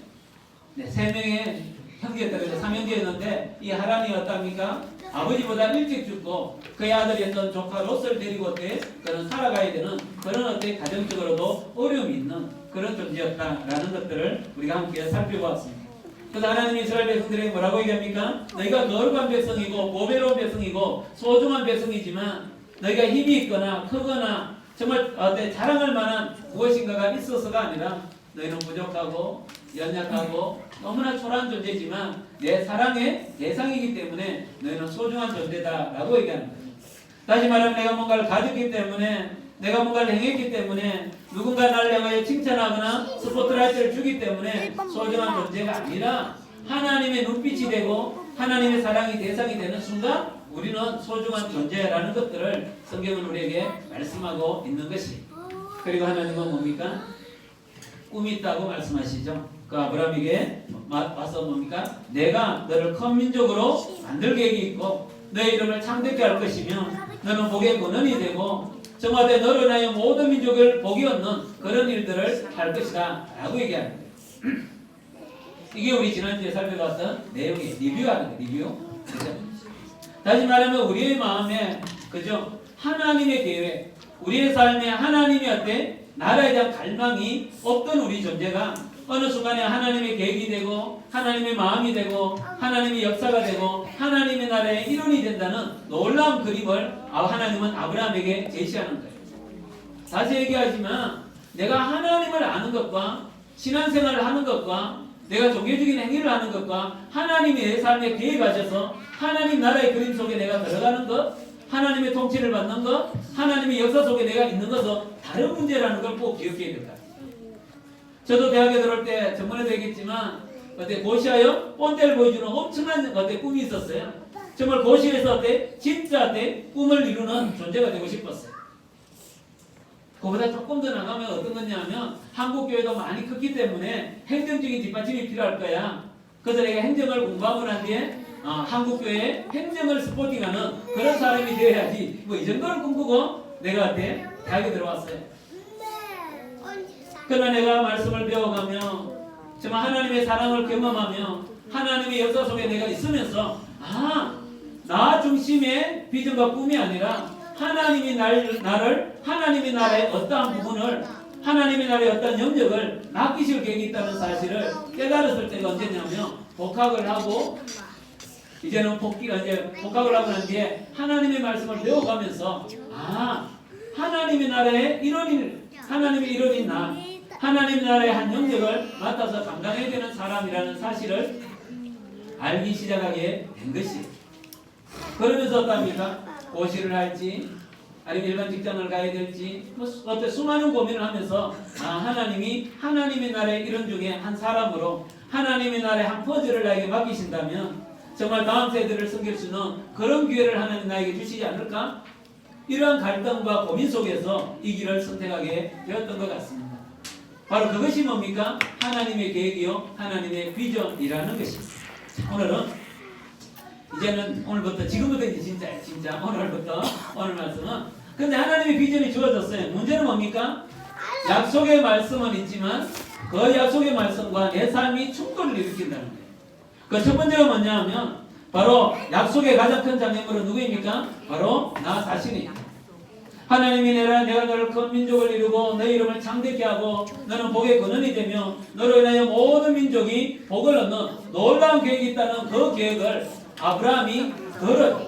네, 3명의 형제였다고요. 3형제였는데 이 하란이 어떻습니까? 아버지보다 일찍 죽고 그의 아들이었던 조카 롯을 데리고 어때 그는 살아가야 되는 그런 어때 가정적으로도 어려움이 있는 그런 존재였다라는 것들을 우리가 함께 살펴보았습니다. 그래서 하나님이 이스라엘 백성들에게 뭐라고 얘기합니까? 너희가 거룩한 백성이고 보배로운 백성이고 소중한 백성이지만 너희가 힘이 있거나 크거나 정말 어때 자랑할 만한 무엇인가가 있어서가 아니라 너희는 부족하고 연약하고 너무나 초라한 존재지만 내 사랑의 대상이기 때문에 너희는 소중한 존재다라고 얘기하는 거예요. 다시 말하면 내가 뭔가를 가졌기 때문에 내가 뭔가를 행했기 때문에 누군가 나를 향하여 칭찬하거나 스포트라이트를 주기 때문에 소중한 존재가 아니라 하나님의 눈빛이 되고 하나님의 사랑이 대상이 되는 순간 우리는 소중한 존재라는 것들을 성경은 우리에게 말씀하고 있는 것이. 그리고 하나님은 뭡니까? 꿈이 있다고 말씀하시죠. 그 아브라함에게 와서 뭡니까? 내가 너를 큰 민족으로 만들 계획이 있고 너의 이름을 창대케 할 것이며 너는 복의 근원이 되고 정말 너로 인하여 모든 민족을 복이 얻는 그런 일들을 할 것이다 라고 얘기하는 거예요. 이게 우리 지난주에 살펴봤던 내용이에요. 리뷰하는 거예요. 리뷰. 그죠? 다시 말하면 우리의 마음에 그죠? 하나님의 계획, 우리의 삶에 하나님이 어때? 나라에 대한 갈망이 없던 우리 존재가 어느 순간에 하나님의 계획이 되고 하나님의 마음이 되고 하나님의 역사가 되고 하나님의 나라의 일원이 된다는 놀라운 그림을 하나님은 아브라함에게 제시하는 거예요. 다시 얘기하지만 내가 하나님을 아는 것과 신앙생활을 하는 것과 내가 종교적인 행위를 하는 것과 하나님이 내 삶에 계획하셔서 하나님 나라의 그림 속에 내가 들어가는 것, 하나님의 통치를 받는 것, 하나님의 역사 속에 내가 있는 것은 다른 문제라는 걸 꼭 기억해야 된다. 저도 대학에 들어올 때 전번에도 얘기했지만 어때 고시하여 본때를 보여주는 엄청난 어때 꿈이 있었어요. 정말 고시에서 어때 진짜 어때 꿈을 이루는 존재가 되고 싶었어요. 그보다 조금 더 나가면 어떤 거냐면 한국 교회도 많이 컸기 때문에 행정적인 뒷받침이 필요할 거야. 그래서 내가 행정을 공부하고 난 뒤에 한국 교회에 행정을 스포팅하는 그런 사람이 되어야지. 뭐 이 정도를 꿈꾸고 내가 어때 대학에 들어왔어요. 그러나 내가 말씀을 배워가며 정말 하나님의 사랑을 경험하며 하나님의 역사 속에 내가 있으면서 나 중심의 비전과 꿈이 아니라 하나님이 나를 하나님의 나라의 어떠한 부분을 하나님의 나라의 어떤 영역을 맡기실 계획이 있다는 사실을 깨달았을 때가 언제냐면 복학을 하고 이제는 복학을 하고 난 뒤에 하나님의 말씀을 배워가면서 하나님의 나라의 하나님의 일원인 나 하나님 나라의 한 영역을 맡아서 감당해야 되는 사람이라는 사실을 알기 시작하게 된 것이. 그러면서 어떻습니까? 고시를 할지 아니면 일반 직장을 가야 될지 어떤 수많은 고민을 하면서 하나님이 하나님의 나라의 일원 중에 한 사람으로 하나님의 나라의 한 퍼즐을 나에게 맡기신다면 정말 다음 세대를 섬길 수 있는 그런 기회를 하나님 나에게 주시지 않을까? 이러한 갈등과 고민 속에서 이 길을 선택하게 되었던 것 같습니다. 바로 그것이 뭡니까? 하나님의 계획이요 하나님의 비전이라는 것입니다. 오늘부터 지금부터 이제 진짜 오늘 말씀은 근데 하나님의 비전이 주어졌어요. 문제는 뭡니까? 약속의 말씀은 있지만 그 약속의 말씀과 내 삶이 충돌을 일으킨다는 거예요. 그 첫 번째가 뭐냐 하면 바로 약속의 가장 큰 장애물은 누구입니까? 바로 나 자신이에요. 하나님이 내가 너를 큰 민족을 이루고 내 이름을 창대케 하고 너는 복의 근원이 되며 너로 인하여 모든 민족이 복을 얻는 놀라운 계획이 있다는 그 계획을 아브라함이 걸어요.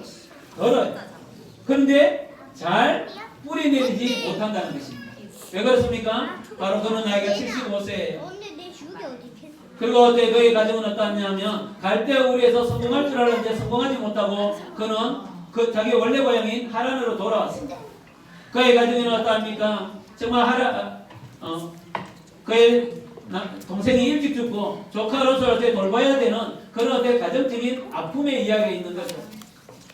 그런데 잘 뿌리내리지 못한다는 것입니다. 왜 그렇습니까? 바로 그는 나이가 75세예요. 그리고 어때 그의 가정은 어떠냐면 갈대아 우르에서 성공할 줄 알았는데 성공하지 못하고 그는 자기 원래 고향인 하란으로 돌아왔습니다. 그의 가정에는 어떠합니까? 정말 그의 동생이 일찍 죽고 조카로서 어떻게 돌봐야 되는 그런 어떤 가정적인 아픔의 이야기가 있는 거죠.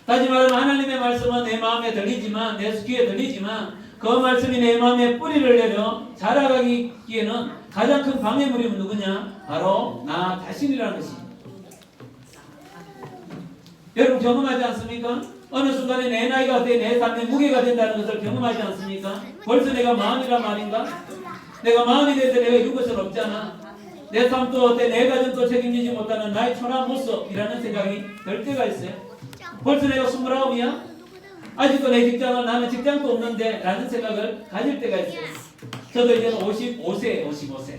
다시 말하면 하나님의 말씀은 내 마음에 들리지만, 내 귀에 들리지만 그 말씀이 내 마음에 뿌리를 내려 자라가기에는 가장 큰 방해물이 누구냐? 바로 나 자신이라는 것입니다. 여러분 경험하지 않습니까? 어느 순간에 내 나이가 어때 내 삶의 무게가 된다는 것을 경험하지 않습니까? 벌써 내가 마흔이란 말인가? 내가 마흔이 돼도 내가 이룬 것은 없잖아. 내 삶도 어때 내 가정도 책임지지 못하는 나의 초라한 모습이라는 생각이 들 때가 있어요. 벌써 내가 29이야? 아직도 내 직장을 나는 직장도 없는데 라는 생각을 가질 때가 있어요. 저도 이제는 55세.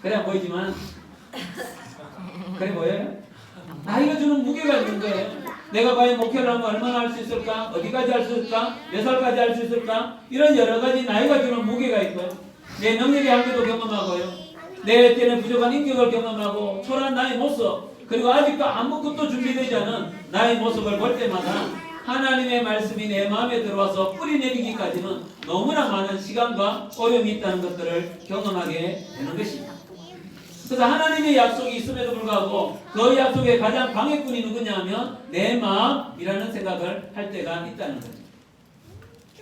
그래 보이지만 그래 보여요? 나이가 주는 무게가 있는 거예요. 내가 과연 목회를 하면 얼마나 할 수 있을까? 어디까지 할 수 있을까? 몇 살까지 할 수 있을까? 이런 여러 가지 나이가 주는 무게가 있고요. 내 능력의 한계도 경험하고요. 내 때는 부족한 인격을 경험하고 초라한 나의 모습, 그리고 아직도 아무것도 준비되지 않은 나의 모습을 볼 때마다 하나님의 말씀이 내 마음에 들어와서 뿌리 내리기까지는 너무나 많은 시간과 어려움이 있다는 것들을 경험하게 되는 것입니다. 그래서 하나님의 약속이 있음에도 불구하고 그 약속의 가장 방해꾼이 누구냐 하면 내 마음이라는 생각을 할 때가 있다는 거죠.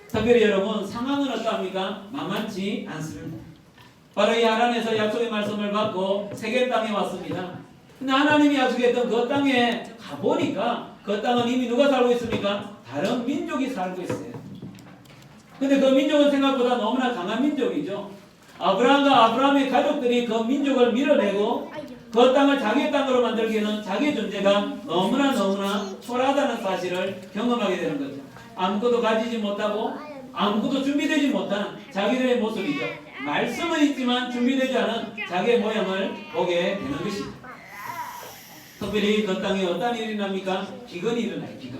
특별히 여러분 상황은 어떠합니까? 만만치 않습니다. 바로 이 하란에서 약속의 말씀을 받고 세겜 땅에 왔습니다. 근데 하나님이 약속했던 그 땅에 가보니까 그 땅은 이미 누가 살고 있습니까? 다른 민족이 살고 있어요. 근데 그 민족은 생각보다 너무나 강한 민족이죠. 아브라함과 아브라함의 가족들이 그 민족을 밀어내고 그 땅을 자기의 땅으로 만들기에는 자기의 존재가 너무나 초라하다는 사실을 경험하게 되는 거죠. 아무것도 가지지 못하고 아무것도 준비되지 못한 자기들의 모습이죠. 말씀은 있지만 준비되지 않은 자기의 모양을 보게 되는 것입니다. 특별히 그 땅에 어떤 일이 납니까? 기근이 일어나요. 기근.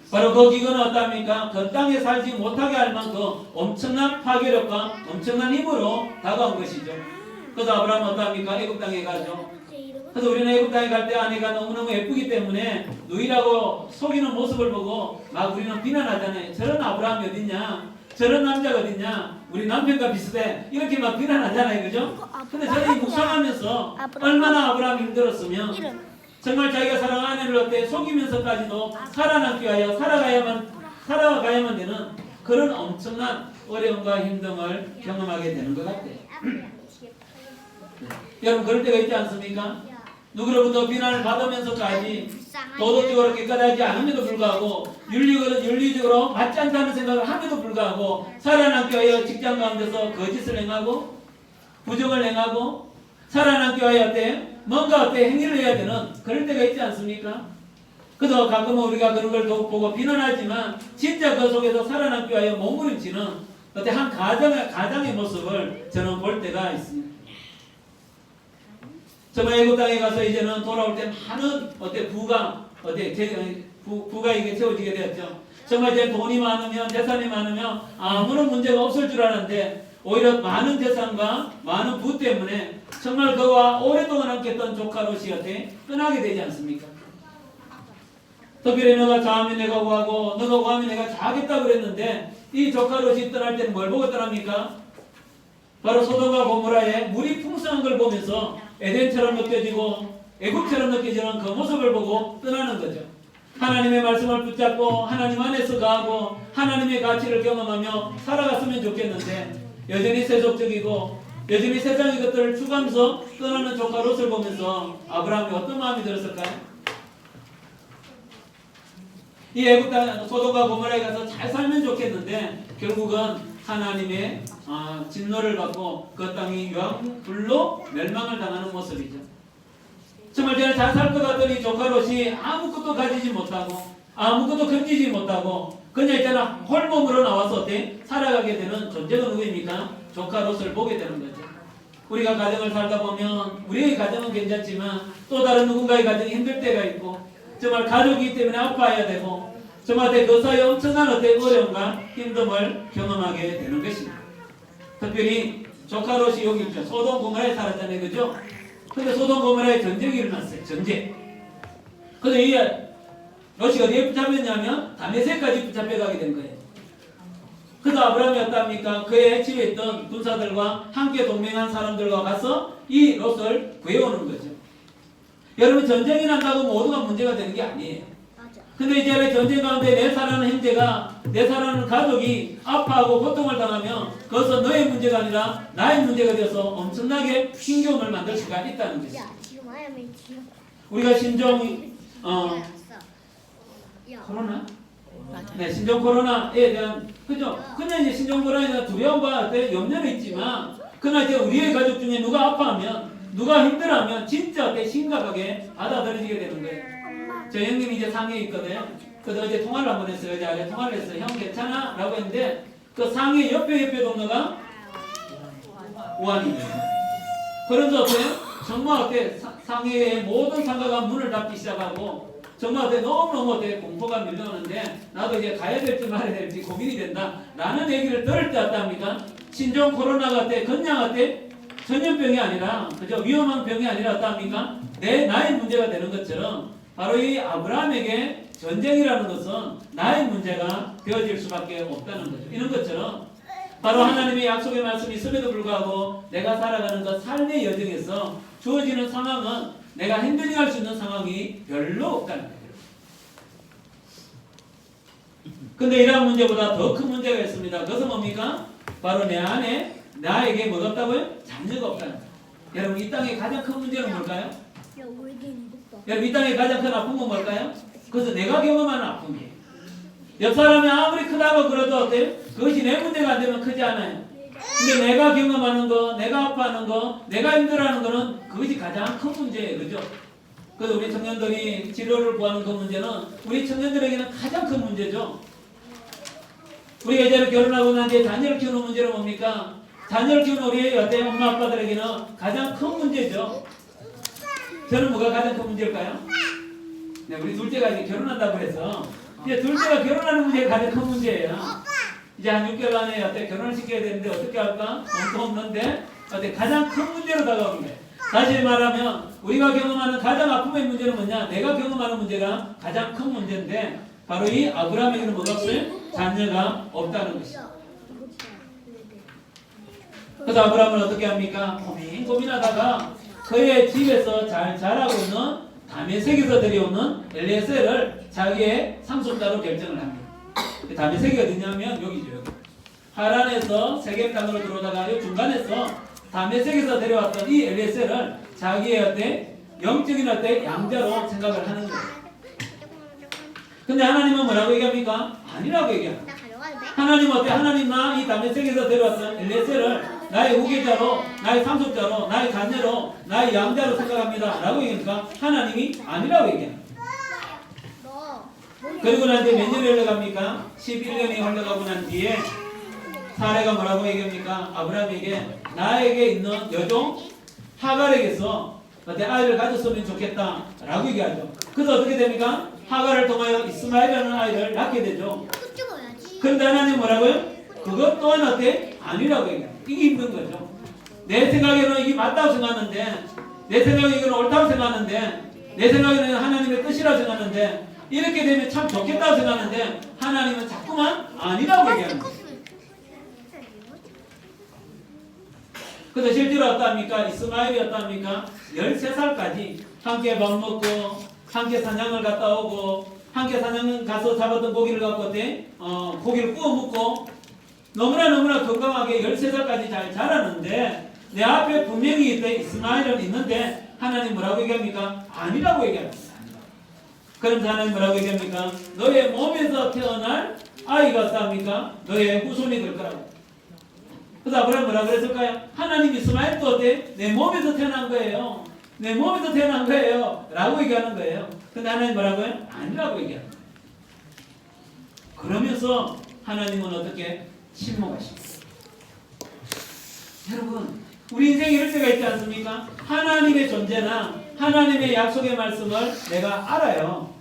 바로 그 기근은 어떠합니까? 그 땅에 살지 못하게 할 만큼 엄청난 파괴력과 엄청난 힘으로 다가온 것이죠. 그래서 아브라함은 어떠합니까? 애굽 땅에 가죠. 그래서 우리는 애굽 땅에 갈 때 아내가 너무너무 예쁘기 때문에 누이라고 속이는 모습을 보고 막 우리는 비난하잖아요. 저런 아브라함이 어딨냐? 저런 남자가 어딨냐? 우리 남편과 비슷해. 이렇게 막 비난하잖아요. 그죠? 근데 저는 묵상하면서 얼마나 아브라함이 힘들었으면 정말 자기가 사랑하는 아내를 어때 속이면서까지도 살아남기 위하여 살아가야만 되는 그런 엄청난 어려움과 힘듦을 경험하게 되는 것 같아요. 여러분 그럴 때가 있지 않습니까? 누구로부터 비난을 받으면서까지 도덕적으로 깨끗하지 않음에도 불구하고 윤리적으로 맞지 않다는 생각을 함에도 불구하고 살아남기 위하여 직장 가운데서 거짓을 행하고 부정을 행하고 살아남기 위하여 뭔가 행위를 해야 되는 그럴 때가 있지 않습니까? 그래서 가끔은 우리가 그런 걸 보고 비난하지만 진짜 그 속에서 살아남기 위하여 몸부림치는 한 가장의 모습을 저는 볼 때가 있습니다. 정말 애굽 땅에 가서 이제는 돌아올 때 많은 부가 이게 채워지게 되었죠. 정말 이제 돈이 많으면 재산이 많으면 아무런 문제가 없을 줄 알았는데 오히려 많은 재산과 많은 부 때문에 정말 그와 오랫동안 함께했던 조카 롯이 떠나게 되지 않습니까? 특별히 너가 좌하면 내가 우하고 너가 우하면 내가 좌하겠다 그랬는데 이 조카 롯이 떠날 때는 뭘 보고 떠납니까? 바로 소돔과 고모라의 물이 풍성한 걸 보면서 에덴처럼 느껴지고 애굽처럼 느껴지는 그 모습을 보고 떠나는 거죠. 하나님의 말씀을 붙잡고 하나님 안에서 가고 하나님의 가치를 경험하며 살아갔으면 좋겠는데 여전히 세속적이고 여전히 세상의 것들을 추구하면서 떠나는 조카 롯을 보면서 아브라함이 어떤 마음이 들었을까요? 이 애굽 땅 소돔과 고모라에 가서 잘 살면 좋겠는데 결국은 하나님의 진노를 받고 그 땅이 유황불로 멸망을 당하는 모습이죠. 정말 저는 잘 살 것 같더니 조카 롯이 아무것도 가지지 못하고 아무것도 건지지 못하고 그냥 있잖아 홀몸으로 나와서 살아가게 되는 존재가 누구입니까? 조카 롯을 보게 되는 거죠. 우리가 가정을 살다 보면 우리의 가정은 괜찮지만 또 다른 누군가의 가정이 힘들 때가 있고 정말 가족이기 때문에 아파해야 되고 정말 그 사이에 엄청난 어려움과 힘듦을 경험하게 되는 것입니다. 특별히 조카 롯이 여기 있죠. 소돔 고모라에 살았잖아요. 그죠? 근데 소돔 고모라에 전쟁이 일어났어요. 전쟁. 근데 이 롯이 어디에 붙잡혔냐면 다메섹까지 붙잡혀가게 된 거예요. 그래서 아브라함이 어떻습니까? 그의 집에 있던 군사들과 함께 동맹한 사람들과 가서 이 롯을 구해오는 거죠. 여러분, 전쟁이 난다고 모두가 문제가 되는 게 아니에요. 맞아. 근데 이제 전쟁 가운데 내 사랑하는 형제가, 내 사랑하는 가족이 아파하고 고통을 당하면 그것은 너의 문제가 아니라 나의 문제가 되어서 엄청나게 힘겨움을 만들 수가 있다는 거죠. 야, 지금 하야면 지금. 우리가 신종 야. 코로나? 맞아요. 네, 신종 코로나에 대한, 그죠? 그냥 이제 신종 코로나에 대한 두려움과 염려는 있지만, 그러나 이제 우리의 가족 중에 누가 아파하면, 누가 힘들어하면 진짜 심각하게 받아들여지게 되는 거예요. 저 형님이 이제 상해에 있거든요. 그래서 어제 통화를 한번 했어요. 어제 통화를 했어요. 형 괜찮아? 라고 했는데, 그 상해 옆에 동네가 우한이에요. 그래서 어때요? 정말 어때? 상해의 모든 상가가 문을 닫기 시작하고, 정말 어때? 너무너무 어때? 공포가 밀려오는데, 나도 이제 가야 될지 말아야 될지 고민이 된다. 라는 얘기를 들을 때 어떻습니까? 신종 코로나가 어때? 그냥 어때? 전염병이 아니라, 그죠? 위험한 병이 아니라 어떻습니까? 나의 문제가 되는 것처럼, 바로 이 아브라함에게 전쟁이라는 것은 나의 문제가 되어질 수밖에 없다는 거죠. 이런 것처럼, 바로 하나님의 약속의 말씀이 있음에도 불구하고 내가 살아가는 그 삶의 여정에서 주어지는 상황은 내가 핸들링할 수 있는 상황이 별로 없다는 거예요. 근데 이러한 문제보다 더 큰 문제가 있습니다. 그것은 뭡니까? 바로 내 안에 나에게 뭐가 없다고요? 자녀가 없다는 거예요. 여러분, 이 땅의 가장 큰 문제는 뭘까요? 야, 우리게 무겁다. 여러분, 이 땅의 가장 큰 아픈 건 뭘까요? 그것은 내가 경험하는 아픔이에요. 옆 사람이 아무리 크다고 그래도 어때요? 그것이 내 문제가 안 되면 크지 않아요. 근데 내가 경험하는 거, 내가 아파하는 거, 내가 힘들어하는 거는 그것이 가장 큰 문제예요. 그죠? 그래서 우리 청년들이 치료를 구하는 그 문제는 우리 청년들에게는 가장 큰 문제죠. 우리가 이제 결혼하고 난 뒤에 자녀를 키우는 문제는 뭡니까? 자녀를 키우는 우리 여태 엄마 아빠들에게는 가장 큰 문제죠. 저는 뭐가 가장 큰 문제일까요? 네, 우리 둘째가 이제 결혼한다고 해서 이제 둘째가 결혼하는 문제가 가장 큰 문제예요. 이제 한 6개월 안에 어때 결혼을 시켜야 되는데 어떻게 할까? 돈도 없는데 어때 가장 큰 문제로 다가오는 거예요. 다시 말하면 우리가 경험하는 가장 아픔의 문제는 뭐냐? 내가 경험하는 문제가 가장 큰 문제인데 바로 이 아브라함에게는 뭐가 없어요? 자녀가 없다는 것이죠. 그래서 아브라함은 어떻게 합니까? 고민하다가 그의 집에서 잘 자라고 있는 다메섹에서 데려오는 엘리에셀을 자기의 상속자로 결정을 합니다. 다메섹이 어디냐면 여기죠. 여기. 하란에서 세겜 땅으로 들어오다가 이 중간에서 다메섹에서 데려왔던 이 엘리에셀을 자기의 어때 영적인 어때 양자로 생각을 하는 거예요. 근데 하나님은 뭐라고 얘기합니까? 아니라고 얘기합니다. 나 가져가도 돼? 하나님 어때? 하나님 나 이 다메섹에서 데려왔던 엘리에셀을 나의 후계자로, 나의 상속자로, 나의 자녀로, 나의 양자로 생각합니다. 라고 얘기하니까 하나님이 아니라고 얘기합니다. 너. 그리고 난 뒤에 몇 년이 흘러갑니까? 11년이 흘러가고 난 뒤에 사례가 뭐라고 얘기합니까? 아브라함에게 나에게 있는 여종 하갈에게서 어때 아이를 가졌으면 좋겠다 라고 얘기하죠. 그래서 어떻게 됩니까? 하갈을 통하여 이스마엘이라는 아이를 낳게 되죠. 또 찍어야지. 그런데 하나님 뭐라고요? 그것 또한 어때? 아니라고 얘기합니다. 이게 힘든 거죠. 내 생각에는 이게 맞다고 생각하는데, 내 생각에 이건 옳다고 생각하는데, 내 생각에는 하나님의 뜻이라고 생각하는데, 이렇게 되면 참 좋겠다고 생각하는데, 하나님은 자꾸만 아니라고 얘기합니다. 그래서 실제로 어떠합니까? 이스마엘이 어떠합니까? 13살까지 함께 밥 먹고, 함께 사냥을 갔다 오고, 함께 사냥 가서 잡았던 고기를 갖고 어때? 고기를 구워 먹고, 너무나 건강하게 13살까지 잘 자라는데 내 앞에 분명히 이스마엘은 있는데 하나님 뭐라고 얘기합니까? 아니라고 얘기합니다. 그럼 하나님 뭐라고 얘기합니까? 너의 몸에서 태어날 아이가 어떠합니까? 너의 후손이 될 거라고. 그래서 아브라함 뭐라고 그랬을까요? 하나님 이스마엘도 어때? 내 몸에서 태어난 거예요. 내 몸에서 태어난 거예요. 라고 얘기하는 거예요. 근데 하나님 뭐라고요? 아니라고 얘기합니다. 그러면서 하나님은 어떻게? 침묵하십니다. 여러분, 우리 인생에 이럴 때가 있지 않습니까? 하나님의 존재나 하나님의 약속의 말씀을 내가 알아요.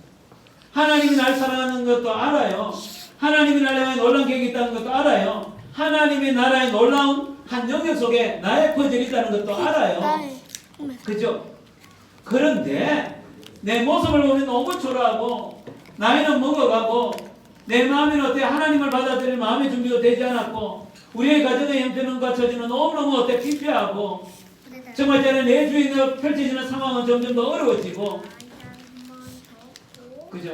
하나님이 날 사랑하는 것도 알아요. 하나님이 나를 향해 놀라운 계획이 있다는 것도 알아요. 하나님의 나라의 놀라운 한 영역 속에 나의 퍼즐이 있다는 것도 알아요. 그죠? 그런데 내 모습을 보면 너무 초라하고 나이는 먹어가고 내 마음에는 어때? 하나님을 받아들일 마음의 준비도 되지 않았고 우리의 가정의 형편과 처지는 너무너무 어때? 피폐하고 정말 내 주위에 펼쳐지는 상황은 점점 더 어려워지고 그죠?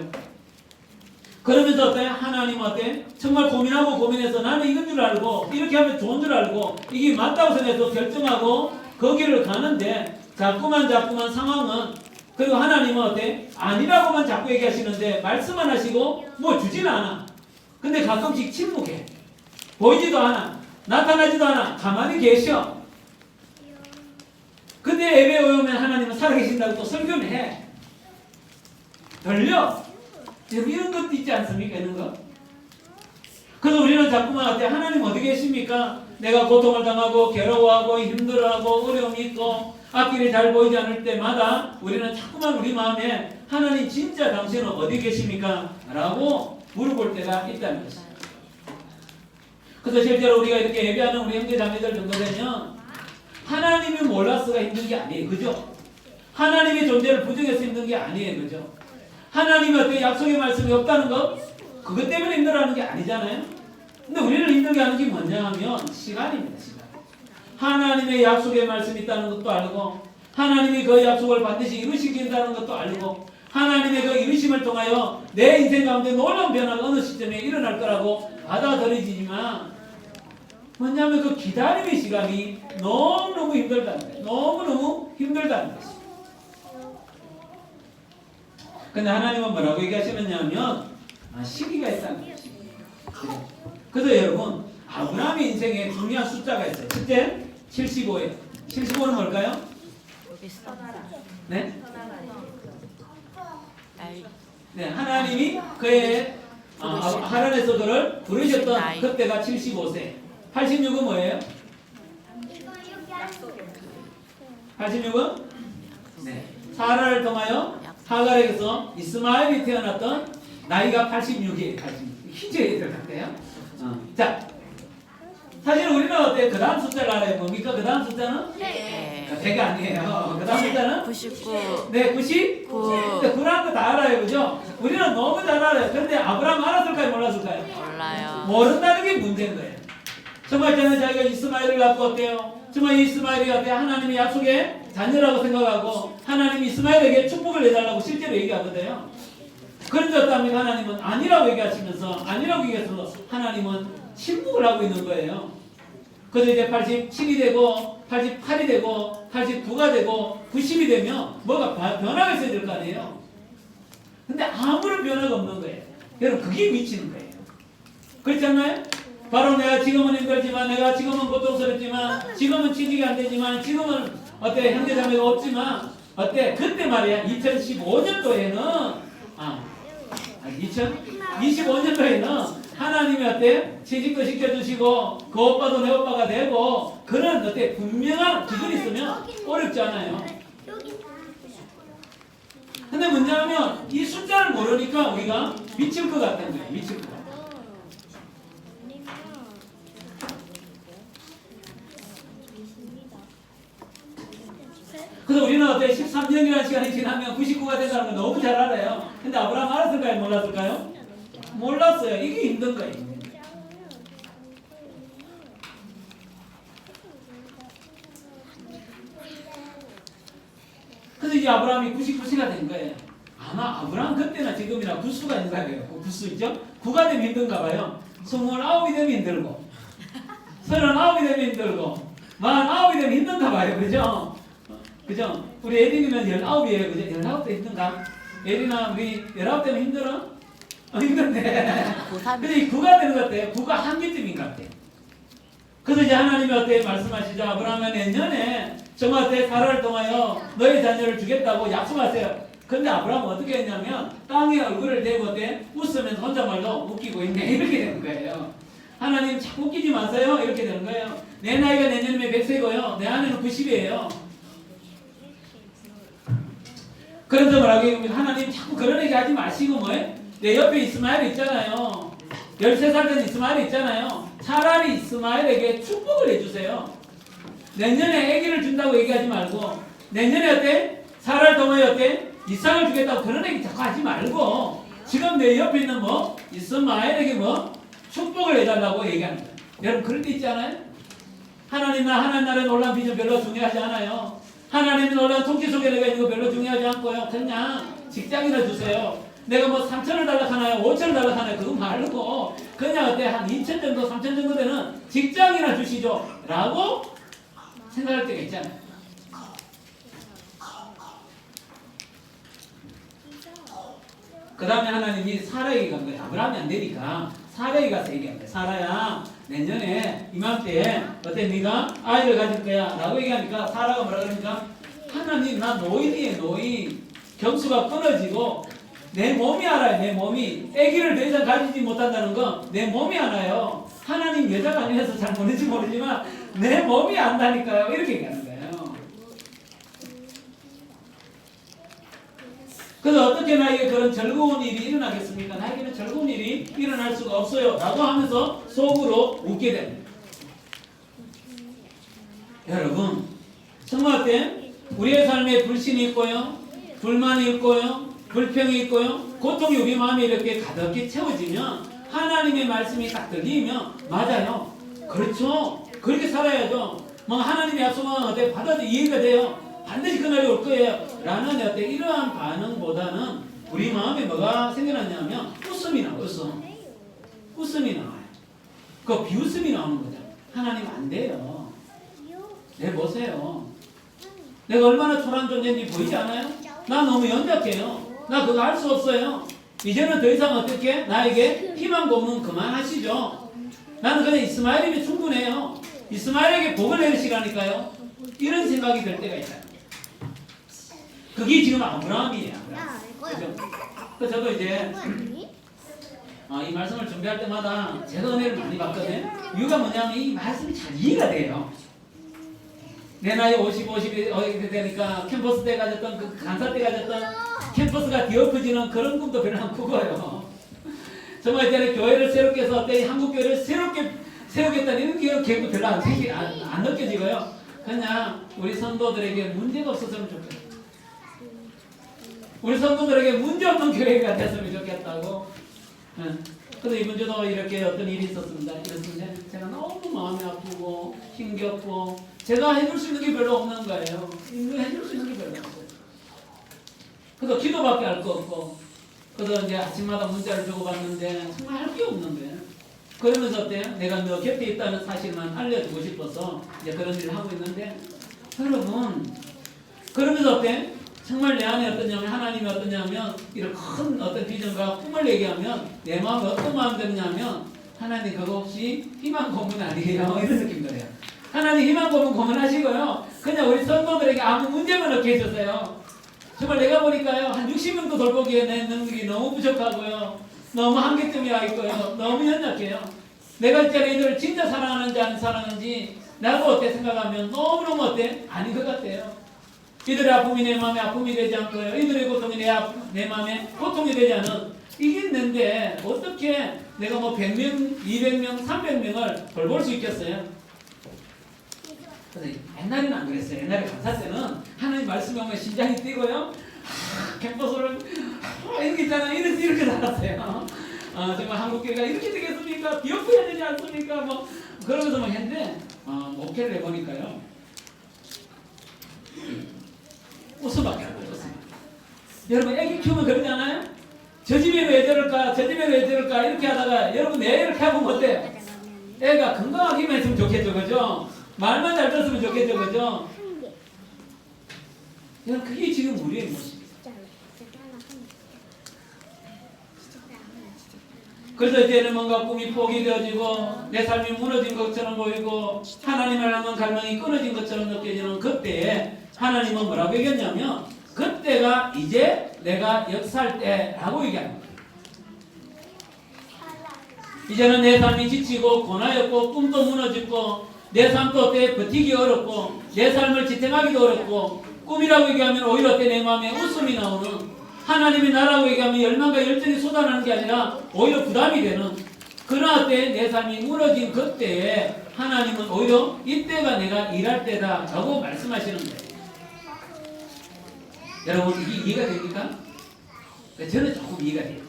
그러면서 어때? 하나님 어때? 정말 고민하고 고민해서 나는 이건 줄 알고 이렇게 하면 좋은 줄 알고 이게 맞다고 생각해서 결정하고 거기를 가는데 자꾸만 상황은 그리고 하나님은 어때? 아니라고만 자꾸 얘기하시는데 말씀만 하시고 뭐 주지는 않아. 근데 가끔씩 침묵해. 보이지도 않아. 나타나지도 않아. 가만히 계셔. 근데 예배에 오면 하나님은 살아계신다고 또 설교를 해. 들려? 이런 것도 있지 않습니까? 이런 거? 그래서 우리는 자꾸만 어때? 하나님 어디 계십니까? 내가 고통을 당하고 괴로워하고 힘들어하고 어려움이 있고 앞길이 잘 보이지 않을 때마다 우리는 자꾸만 우리 마음에 하나님 진짜 당신은 어디 계십니까? 라고 물어볼 때가 있다는 것입니다. 그래서 실제로 우리가 이렇게 예배하는 우리 형제 자매들 정도 되면 하나님이 몰라서가 힘든 게 아니에요. 그죠? 하나님의 존재를 부정해서 힘든 게 아니에요. 그죠? 하나님이 어떤 약속의 말씀이 없다는 것 그것 때문에 힘들어하는 게 아니잖아요. 근데 우리를 힘들게 하는 게 뭐냐 하면 시간입니다. 시간. 하나님의 약속의 말씀이 있다는 것도 알고 하나님이 그 약속을 반드시 이루시긴다는 것도 알고 하나님의 그 이루심을 통하여 내 인생 가운데 놀라운 변화가 어느 시점에 일어날 거라고 받아들여지지만 뭐냐면 그 기다림의 시간이 너무너무 힘들다는 거예요. 너무너무 힘들다는 것이죠. 근데 하나님은 뭐라고 얘기하시느냐 하면 시기가 있다는 거예요. 그래서 여러분 아브라함의 인생에 중요한 숫자가 있어요. 첫째 75예요. 75는 뭘까요? 여기 있어. 네? 나이. 네, 하나님이 그의 하란에서 그를 부르셨던 그때가 75세. 86은 뭐예요? 86은? 네. 사라를 통하여 하갈에게서 이스마엘이 태어났던 나이가 86이에요. 86. 희재에 들어갈게요. 자, 사실 우리는 어때? 그 다음 숫자를 알아요. 뭡니까? 그 다음 숫자는? 네. 100이 아니에요. 그 다음 숫자는? 99. 네, 99. 9라는 거 다 알아요. 그죠? 우리는 너무 잘 알아요. 그런데 아브라함 알았을까요? 몰랐을까요? 몰라요. 모른다는 게 문제인 거예요. 정말 저는 자기가 이스마엘을 낳고 어때요? 정말 이스마엘이 어때요? 하나님의 약속의 자녀라고 생각하고 하나님이 이스마엘에게 축복을 내달라고 실제로 얘기하거든요. 그런데 어떠합니까? 하나님은 아니라고 얘기하시면서 아니라고 얘기해서 하나님은 침묵을 하고 있는 거예요. 그래서 이제 87이 되고 88이 되고 89가 되고 90이 되면 뭐가 변화가 있어야 될 거 아니에요. 근데 아무런 변화가 없는 거예요. 여러분 그게 미치는 거예요. 그렇지 않나요? 바로 내가 지금은 힘들지만 내가 지금은 고통스럽지만 지금은 취직이 안 되지만 지금은 어때 형제자매가 없지만 어때 그때 말이야 2015년도에는 2025년도에는 하나님이 어때 취직도 시켜주시고 그 오빠도 내 오빠가 되고 그런 어때 분명한 기준이 있으면 어렵지 않아요. 근데 문제는 이 숫자를 모르니까 우리가 미칠 것 같다는 거예요. 미칠 것 같아. 그래서 우리는 어때 13년이라는 시간이 지나면 99가 된다는 걸 너무 잘 알아요. 근데 아브라함 알았을까요? 몰랐을까요? 몰랐어요. 이게 힘든 거예요. 그래서 이제 아브라함이 99세가 된 거예요. 아마 아브라함 그때나 지금이나 구수가 있는 거예요. 구수 있죠? 9가 되면 힘든가 봐요. 29이 되면 힘들고 39이 되면 힘들고 49이 되면 힘든가 봐요. 그죠? 그죠? 우리 예린이는 19이에요. 그죠? 19도 힘든가? 예린아 우리 19 되면 힘들어? 힘든데. 근데 이 9가 되는 것 같아요. 9가 한계점인 것 같아요. 그래서 이제 하나님이 어때 말씀하시자 아브라함은 내년에 정말 때 사라를 통하여 너의 자녀를 주겠다고 약속하세요. 근데 아브라함은 어떻게 했냐면 땅에 얼굴을 대고 어때 웃으면서 혼자말로 웃기고 있네 이렇게 되는 거예요. 하나님 자꾸 웃기지 마세요 이렇게 되는 거예요. 내 나이가 내년이면 100세고요. 내 아내는 90이에요. 그런데 뭐라고 얘기하면 하나님 자꾸 그런 얘기 하지 마시고 뭐해? 내 옆에 이스마엘 있잖아요. 13살 된 이스마엘 있잖아요. 차라리 이스마엘에게 축복을 해주세요. 내년에 아기를 준다고 얘기하지 말고 내년에 어때? 사라를 통하여 어때? 이삭을 주겠다고 그런 얘기 자꾸 하지 말고 지금 내 옆에 있는 뭐 이스마엘에게 뭐 축복을 해달라고 얘기하는 거예요. 여러분 그럴 때 있지 않아요? 하나님 나라의 놀라운 비전 별로 중요하지 않아요. 하나님의 놀라운 통치 속에 내가 있는 거 별로 중요하지 않고요. 그냥 직장이나 주세요. 내가 뭐 3천을 달라하나요? 5천을 달라하나요? 그거 말고 그냥 어때 한 2천 정도 3천 정도 되는 직장이나 주시죠 라고 생각할 때가 있잖아요. 그 다음에 하나님이 사라에게 간 거예요. 아브라함이 안 되니까 사라에게 가서 얘기한 거예요. 사라야 내년에 이맘때에 어때 네가 아이를 가질 거야 라고 얘기하니까 사라가 뭐라 그러니까 하나님 나 노인이에요. 노인 경수가 끊어지고 내 몸이 알아요. 내 몸이 아기를 더 이상 가지지 못한다는 건 내 몸이 알아요. 하나님 여자가 아니어서 잘 모르는지 모르지만 내 몸이 안다니까요. 이렇게 얘기하는 거예요. 그래서 어떻게 나에게 그런 즐거운 일이 일어나겠습니까? 나에게는 즐거운 일이 일어날 수가 없어요 라고 하면서 속으로 웃게 됩니다. 여러분 정말 어때? 우리의 삶에 불신이 있고요, 불만이 있고요, 불평이 있고요, 고통이 우리 마음에 이렇게 가득히 채워지면 하나님의 말씀이 딱 들리면 맞아요. 그렇죠. 그렇게 살아야죠. 뭐 하나님의 약속은 어때? 받아도 이해가 돼요. 반드시 그날이 올 거예요 라는 어때? 이러한 반응보다는 우리 마음에 뭐가 생겨났냐면 웃음이 나와요. 웃음이 나와요. 그 비웃음이 나오는 거죠. 하나님 안 돼요. 네 보세요. 내가 얼마나 초라한 존재인지 보이지 않아요? 나 너무 연약해요. 나 그거 할 수 없어요. 이제는 더 이상 어떻게 나에게 희망 고문 그만하시죠. 나는 그냥 이스마엘이면 충분해요. 이스마엘에게 복을 내리시라니까요. 이런 생각이 들 때가 있어요. 그게 지금 아브라함이에요. 그죠? 그래서 저도 이제 이 말씀을 준비할 때마다 제가 은혜를 많이 받거든요. 이유가 뭐냐면 이 말씀이 잘 이해가 돼요. 내 나이 50이 되니까 캠퍼스 때 가졌던 그 간사 때 가졌던 캠퍼스가 뒤엎어지는 그런 꿈도 별로 안 꾸고요. 정말 이제는 교회를 새롭게 해서 어때 한국 교회를 새롭게 세우겠다는 이런 계획도 별로 안 느껴지고요. 그냥 우리 성도들에게 문제가 없었으면 좋겠다. 우리 성도들에게 문제없는 교회가 됐으면 좋겠다고. 그래서 이번 주도 이렇게 어떤 일이 있었습니다. 이랬는데 제가 너무 마음이 아프고 힘겹고 제가 해줄 수 있는 게 별로 없는 거예요. 해줄 수 있는 게 별로 없어요. 그래서 기도밖에 할 거 없고 그래서 이제 아침마다 문자를 주고받는데 정말 할 게 없는 거예요. 그러면서 어때요? 내가 너 곁에 있다는 사실만 알려주고 싶어서 이제 그런 일을 하고 있는데 여러분 그러면서 어때? 정말 내 안에 어떠냐면 하나님이 어떠냐면 이런 큰 어떤 비전과 꿈을 얘기하면 내 마음이 어떤 마음 드냐면 하나님 그거 혹시 희망 고문 아니에요? 이런 느낌 들어요. 하나님 희망 고문 고문하시고요. 그냥 우리 성도들에게 아무 문제만 없게 해주세요. 정말 내가 보니까요 한 60명도 돌보기에 내 능력이 너무 부족하고요. 너무 한계점이 와 있고요. 너무 연약해요. 내가 진짜 이들을 진짜 사랑하는지 안 사랑하는지 나도 어때 생각하면 너무너무 어때? 아닌 것 같아요. 이들의 아픔이 내 마음에 아픔이 되지 않고요. 이들의 고통이 내 마음에 고통이 되지 않은 이게 있는데 어떻게 내가 뭐 100명, 200명, 300명을 돌볼 수 있겠어요? 그래서 옛날에는 안 그랬어요. 옛날에 간사 때는 하나님 말씀이 오면 심장이 뛰고요. 캠퍼스를 이렇게 있잖아요. 이렇게 살았어요. 정말 한국교회가 이렇게 되겠습니까? 비협해야 되지 않습니까? 뭐 그러면서 막 했는데 목회를 해보니까요. 웃음밖에 안 들었어요. 여러분 애기 키우면 그러지 않아요? 저 집에 왜 저럴까? 저 집에 왜 저럴까? 이렇게 하다가 여러분 내 이렇게 해보면 어때요? 애가 건강하기만 했으면 좋겠죠. 그죠? 말만 잘 들었으면 좋겠죠. 그죠? 여러분 그게 지금 우리의 모습이에요. 그래서 이제는 뭔가 꿈이 포기되어지고 내 삶이 무너진 것처럼 보이고 하나님을 향한 갈망이 끊어진 것처럼 느껴지는 그때에 하나님은 뭐라고 얘기했냐면 그때가 이제 내가 역사할 때라고 얘기합니다. 이제는 내 삶이 지치고 고나였고 꿈도 무너졌고 내 삶도 어때 버티기 어렵고 내 삶을 지탱하기도 어렵고 꿈이라고 얘기하면 오히려 어때 내 마음에 웃음이 나오는 하나님의 나라고 얘기하면 열망과 열정이 쏟아나는 게 아니라 오히려 부담이 되는 그러나 때 내 삶이 무너진 그때에 하나님은 오히려 이때가 내가 일할 때다 라고 말씀하시는 거예요. 여러분 이게 이해가 됩니까? 저는 조금 이해가 돼요.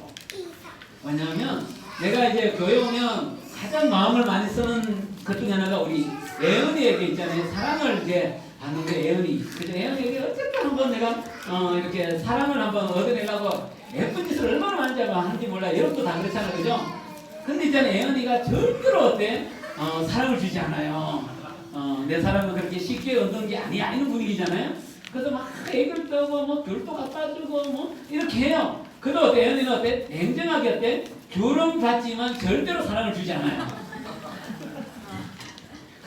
왜냐하면 내가 이제 교회 오면 가장 마음을 많이 쓰는 것 중에 하나가 우리 애언이에게 있잖아요. 사랑을 이제 받는 게 애언이. 그죠? 애언이에게 어쨌든 한번 내가 이렇게 사랑을 한번 얻어내려고 예쁜 짓을 얼마나 많이 하는지 몰라요. 여러분도 다 그렇잖아요. 그죠? 근데 있잖아요. 애언이가 절대로 어때? 사랑을 주지 않아요. 내 사랑은 그렇게 쉽게 얻는 게 아니야. 이런 분위기잖아요. 그래서 막 애교를 떠고 뭐 별도 갖다 주고 뭐 이렇게 해요. 그래도 어때? 애언이는 어때? 냉정하게 어때? 교름 받지만 절대로 사랑을 주지 않아요.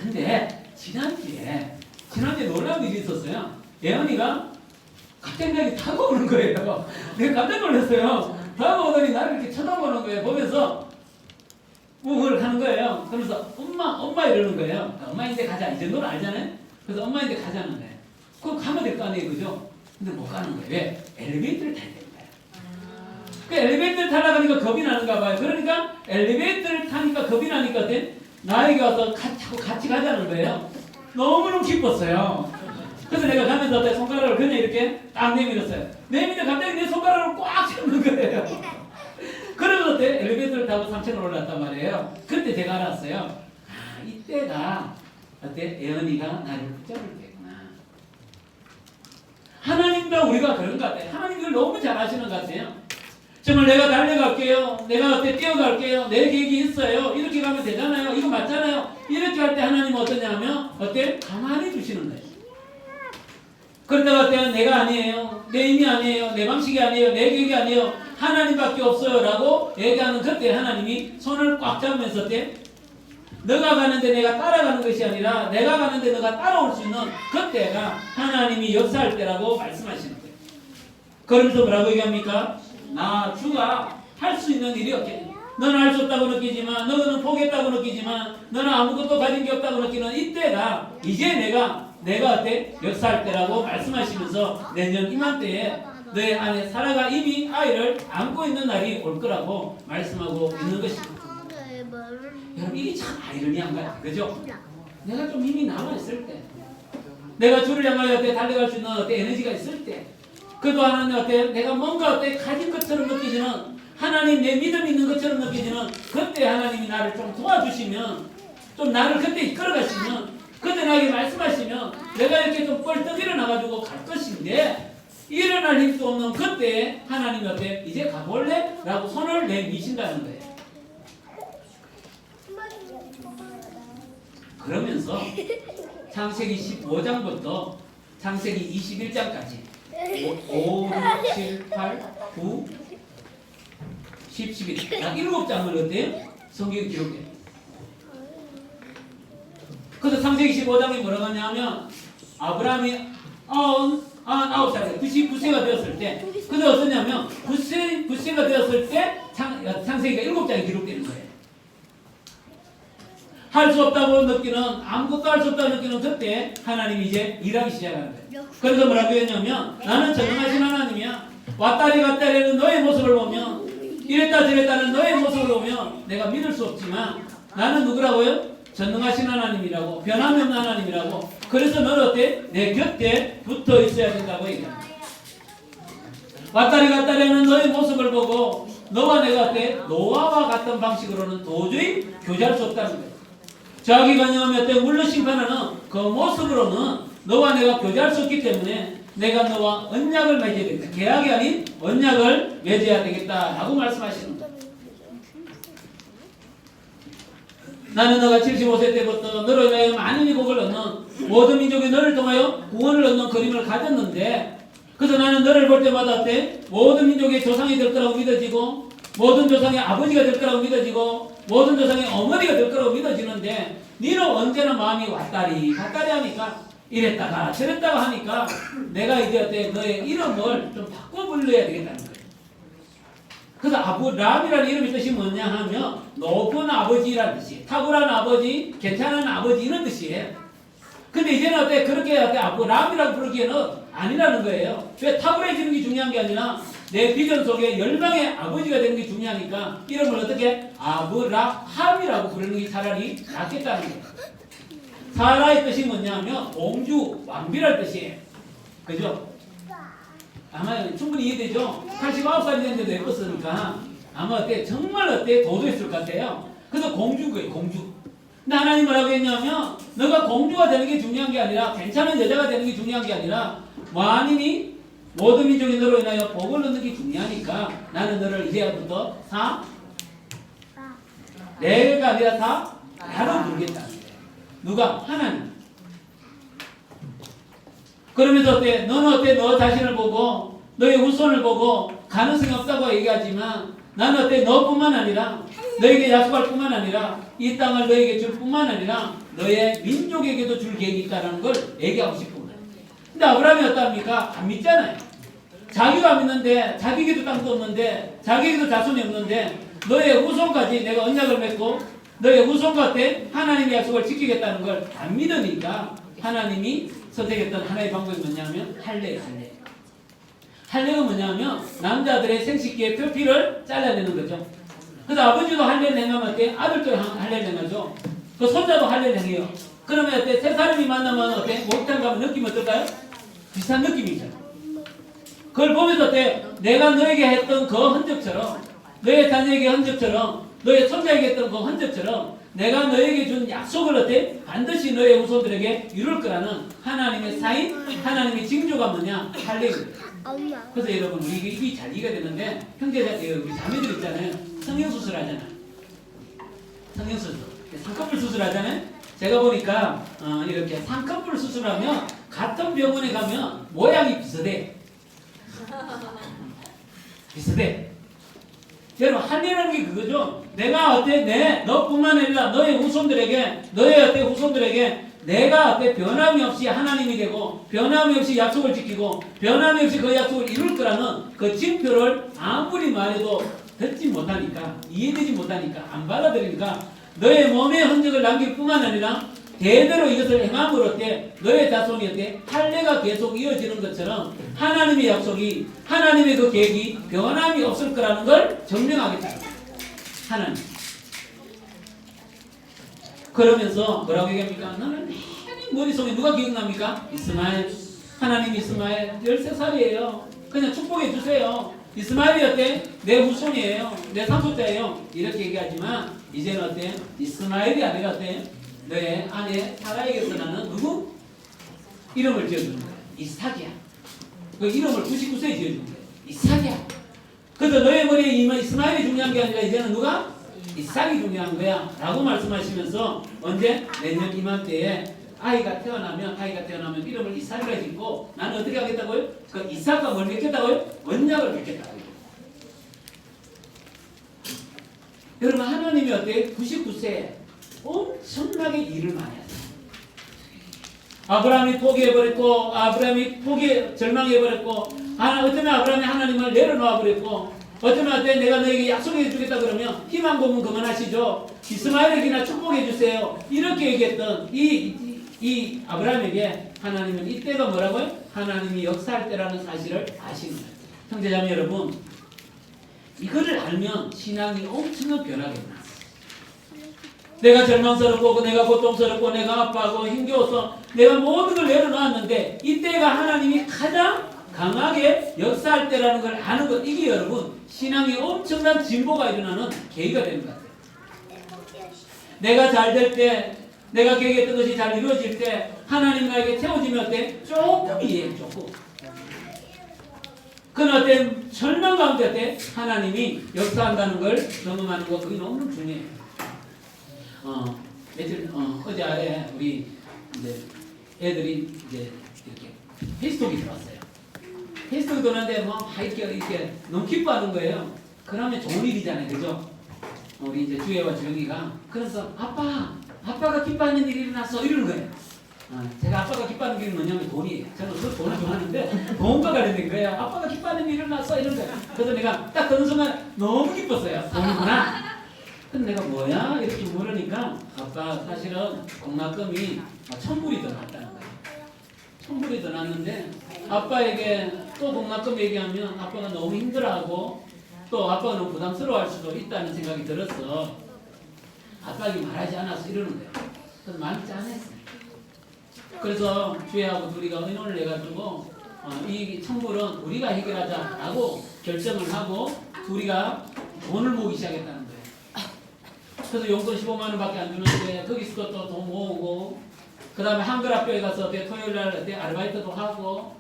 근데 지난주에 놀라운 일이 있었어요. 애언이가 갑자기 나에게 다가오는 거예요. 내가 깜짝 놀랐어요. 다가오더니 나를 이렇게 쳐다보는 거예요. 보면서 뭘 하는 거예요. 그러면서 엄마 이러는 거예요. 엄마인데 가자. 이 정도는 알잖아요. 그래서 엄마인데 가자는 거예요. 그럼 가면 될 거 아니에요. 그죠? 근데 못 가는 거예요. 왜? 엘리베이터를 타야 되는 거예요. 그 엘리베이터를 타려고 하니까 겁이 나는가 봐요. 그러니까 엘리베이터를 타니까 겁이 나니까 나에게 와서 같이 가자는 거예요. 너무너무 기뻤어요. 그래서 내가 가면서 내 손가락을 그냥 이렇게 딱 내밀었어요. 내밀어 갑자기 내 손가락을 꽉 잡는 거예요. 그러면서 어때? 엘리베이터를 타고 3층을 올랐단 말이에요. 그때 제가 알았어요. 이때가 어때? 애언이가 나를 붙잡을 때구나. 하나님도 우리가 그런 것 같아요. 하나님 그걸 너무 잘 아시는 것 같아요. 정말 내가 달려갈게요. 내가 어때? 뛰어갈게요. 내 계획이 있어요. 이렇게 가면 되잖아요. 이거 맞잖아요. 이렇게 할 때 하나님은 어떠냐면 어때? 가만히 두시는 거예요. 그러다가 어때요? 내가 아니에요. 내 힘이 아니에요. 내 방식이 아니에요. 내 계획이 아니에요. 하나님밖에 없어요. 라고 얘기하는 그때 하나님이 손을 꽉 잡으면서 어때? 너가 가는데 내가 따라가는 것이 아니라 내가 가는데 너가 따라올 수 있는 그때가 하나님이 역사할 때라고 말씀하시는 거예요. 그러면서 뭐라고 얘기합니까? 주가 할 수 있는 일이 없겠니? 너는 할 수 없다고 느끼지만, 너는 포기했다고 느끼지만, 너는 아무것도 가진 게 없다고 느끼는 이때가 이제 내가 어때? 역사할 때라고 말씀하시면서 내년 이맘때에 너의 안에 사라가 이미 아이를 안고 있는 날이 올 거라고 말씀하고 있는 것입니다. 여러분 이게 참 아이러니한 거야. 그죠? 내가 좀 힘이 남아있을 때, 내가 주를 향하여 어때? 달려갈 수 있는 어때? 에너지가 있을 때, 그도 하나님 어때? 내가 뭔가 어때? 가진 것처럼 느끼지는, 하나님 내 믿음이 있는 것처럼 느끼지는 그때 하나님이 나를 좀 도와주시면, 좀 나를 그때 이끌어 가시면, 그때 나에게 말씀하시면 내가 이렇게 좀 뻘떡 일어나가지고 갈 것인데, 일어날 힘도 없는 그때 하나님이 어때? 이제 가볼래? 라고 손을 내미신다는 거예요. 그러면서 창세기 15장부터 창세기 21장까지 5, 6, 7, 8, 9, 10, 11 약 7장을 어때요? 성경에 기록해요. 그래서 창세기 15장이 뭐라고 하냐면 아브라함이 99살에 99세가 되었을 때, 근데 어떠냐면 9세가 되었을 때 창세기가 7장이 기록되는 거예요. 할 수 없다고 느끼는, 아무것도 할 수 없다고 느끼는 그때 하나님이 이제 일하기 시작하는 거예요. 그래서 뭐라고 했냐면 나는 전능하신 하나님이야. 왔다리 갔다리 하는 너의 모습을 보면, 이랬다 저랬다는 너의 모습을 보면 내가 믿을 수 없지만 나는 누구라고요? 전능하신 하나님이라고, 변함이 없는 하나님이라고. 그래서 너는 어때? 내 곁에 붙어 있어야 된다고 얘기합니다. 왔다리 갔다리 하는 너의 모습을 보고 너와 내가 어때? 노아와 같은 방식으로는 도저히 교제할 수 없다는 거예요. 자기 관념하면 어때? 물론 심판하는 그 모습으로는 너와 내가 교제할 수 없기 때문에 내가 너와 언약을 맺어야 되겠다. 계약이 아닌 언약을 맺어야 되겠다라고 말씀하시는 거예요. 나는 너가 75세 때부터 너로 인하여 많은 이복을 얻는, 모든 민족이 너를 통하여 구원을 얻는 그림을 가졌는데, 그래서 나는 너를 볼 때마다 어때? 모든 민족의 조상이 될 거라고 믿어지고, 모든 조상의 아버지가 될 거라고 믿어지고, 모든 조상의 어머니가 될 거라고 믿어지는데, 너는 언제나 마음이 왔다리 갔다리 하니까, 이랬다가 저랬다가 하니까 내가 이제 어때? 너의 이름을 좀 바꿔 불러야 되겠다는 거예요. 그래서 아브라함이라는 이름의 뜻이 뭐냐 하면 높은 아버지라는 뜻이에요. 탁월한 아버지, 괜찮은 아버지 이런 뜻이에요. 근데 이제는 어때? 그렇게 어때? 아브라함이라고 부르기에는 아니라는 거예요. 왜? 탁월해지는 게 중요한 게 아니라 내 비전 속에 열방의 아버지가 되는 게 중요하니까 이름을 어떻게? 아브라함이라고 부르는 게 차라리 낫겠다는 거예요. 사라의 뜻이 뭐냐 하면 공주, 왕비랄 뜻이에요. 그죠? 아마 충분히 이해되죠? 89살이 됐는데도 예뻤으니까 아마 어때? 정말 어때? 도도했을 것 같아요. 그래서 공주인 거예요, 공주. 근데 하나님 뭐라고 했냐면 너가 공주가 되는 게 중요한 게 아니라 괜찮은 여자가 되는 게 중요한 게 아니라 만인이 모든 민족이 너로 인하여 복을 얻는 게 중요하니까 나는 너를 이제부터 내가 아니라 다 나로 부르겠다. 누가? 하나님. 그러면서 어때? 너는 어때? 너 자신을 보고 너의 후손을 보고 가능성이 없다고 얘기하지만 나는 어때? 너뿐만 아니라 너에게 약속할 뿐만 아니라 이 땅을 너에게 줄 뿐만 아니라 너의 민족에게도 줄 계획이 있다는 걸 얘기하고 싶은 거예요. 근데 아브라함이 어떠합니까? 안 믿잖아요. 자기가 안 믿는데 자기에게도 땅도 없는데 자기에게도 자손이 없는데 너의 후손까지 내가 언약을 맺고 너의 후손과 때 하나님의 약속을 지키겠다는 걸 안 믿으니까 하나님이 선택했던 하나의 방법이 뭐냐면 할례예요. 할례가 뭐냐면 남자들의 생식기의 표피를 잘라내는 거죠. 그래서 아버지도 할례를 행하면 어때? 아들도 할례를 행하죠. 그 손자도 할례를 행해요. 그러면 어때? 세 사람이 만나면 어때? 목욕탕 가면 느낌이 어떨까요? 비슷한 느낌이죠. 그걸 보면서 어때? 내가 너에게 했던 그 흔적처럼 너의 자녀에게 흔적처럼 너의 손자에게 했던 그 흔적처럼 내가 너에게 준 약속을 어때? 반드시 너의 후손들에게 이룰 거라는 하나님의 사인, 하나님의 징조가 뭐냐? 할례입니다. 엄마. 그래서 여러분 우리 입이 잘 이해가 되는데 형제들 우리 자매들 있잖아요. 성형수술 하잖아요. 성형수술. 쌍꺼풀 수술하잖아요. 제가 보니까 이렇게 쌍꺼풀 수술하면 같은 병원에 가면 모양이 비슷해. 비슷해. 여러분 할례라는 게 그거죠. 내가 어때? 너뿐만 아니라 너의 후손들에게 너의 어때? 후손들에게 내가 어때? 변함이 없이 하나님이 되고 변함이 없이 약속을 지키고 변함이 없이 그 약속을 이룰 거라는 그 징표를 아무리 말해도 듣지 못하니까 이해되지 못하니까 안 받아들이니까 너의 몸의 흔적을 남길 뿐만 아니라 대대로 이것을 행함으로 어때? 너의 자손이 어때? 할례가 계속 이어지는 것처럼 하나님의 약속이 하나님의 그 계획이 변함이 없을 거라는 걸 증명하겠다. 하나님. 그러면서 뭐라고 얘기합니까? 너는 머릿속에 누가 기억납니까? 이스마엘. 하나님 이스마엘 13살이에요. 그냥 축복해 주세요. 이스마엘이 어때? 내 후손이에요. 내 상속자예요. 이렇게 얘기하지만 이제는 어때? 이스마엘이 아니라 어때? 너의 아내 사라에게서 나는 누구? 이름을 지어주는 거야. 이삭이야. 그 이름을 99세에 지어주는 거야. 이삭이야. 그래서 너의 머리에 이스마엘이 중요한 게 아니라 이제는 누가? 이삭이 중요한 거야. 라고 말씀하시면서 언제? 내년 이맘때에 아이가 태어나면 이름을 이삭이라 짓고 나는 어떻게 하겠다고요? 그 이삭과 뭘 맺겠다고요? 언약을 맺겠다고요. 여러분 하나님이 어때? 99세에 엄청나게 일을 많이 했어요. 아브라함이 포기해버렸고 절망해버렸고 어쩌면 아브라함이 하나님을 내려놓아버렸고 어쩌면 어때? 내가 너에게 약속해 주겠다 그러면 희망 고문 그만하시죠. 이스마엘에게나 축복해 주세요. 이렇게 얘기했던 이 아브라함에게 하나님은 이때가 뭐라고요? 하나님이 역사할 때라는 사실을 아시는 거예요. 형제자매 여러분, 이거를 알면 신앙이 엄청난 변화가 있습니다. 내가 절망스럽고 내가 고통스럽고 내가 아파하고 힘겨워서 내가 모든 걸 내려놓았는데 이때가 하나님이 가장 강하게 역사할 때라는 걸 아는 것, 이게 여러분 신앙이 엄청난 진보가 일어나는 계기가 되는 것 같아요. 내가 잘 될 때, 내가 계획했던 것이 잘 이루어질 때 하나님 나에게 채워지면 어때? 조금 이해해. 조금. 그건 어때? 절망 가운데 어때? 하나님이 역사한다는 걸 경험하는 거, 그게 너무 중요해요. 어제 아래 우리 이제 애들이 이제 이렇게 페이스톡이 들어왔어요. 페이스톡이 들어왔는데 이렇게 너무 기뻐하는 거예요. 그러면 좋은 일이잖아요, 그죠? 우리 이제 주혜와 주영이가 그래서 아빠가 기뻐하는 일이 일어났어 이러는 거예요. 제가 아빠가 기뻐하는 게 뭐냐면 돈이에요. 저는 그 돈을 좋아하는데 돈과 관련된 거예요. 아빠가 기뻐하는 일이 일어났어 이러는 거예요. 그래서 내가 딱 그 순간 너무 기뻤어요. 돈이구나. 근데 내가 뭐야? 이렇게 물으니까 아빠 사실은 공납금이 1,000불이 더 났다는 거예요. 1,000불이 더 났는데 아빠에게 또 공납금 얘기하면 아빠가 너무 힘들어하고 또 아빠가 너무 부담스러워할 수도 있다는 생각이 들어서 아빠에게 말하지 않아서 이러는 거예요. 그래서 마음이 짠했어요. 그래서 주혜하고 둘이가 의논을 해가지고 이 1,000불은 우리가 해결하자라고 결정을 하고 둘이가 돈을 모으기 시작했다는 거예요. 그래서 용돈 15만 원밖에 안 주는데 거기서 또 돈 모으고 그 다음에 한글학교에 가서 토요일 날 아르바이트도 하고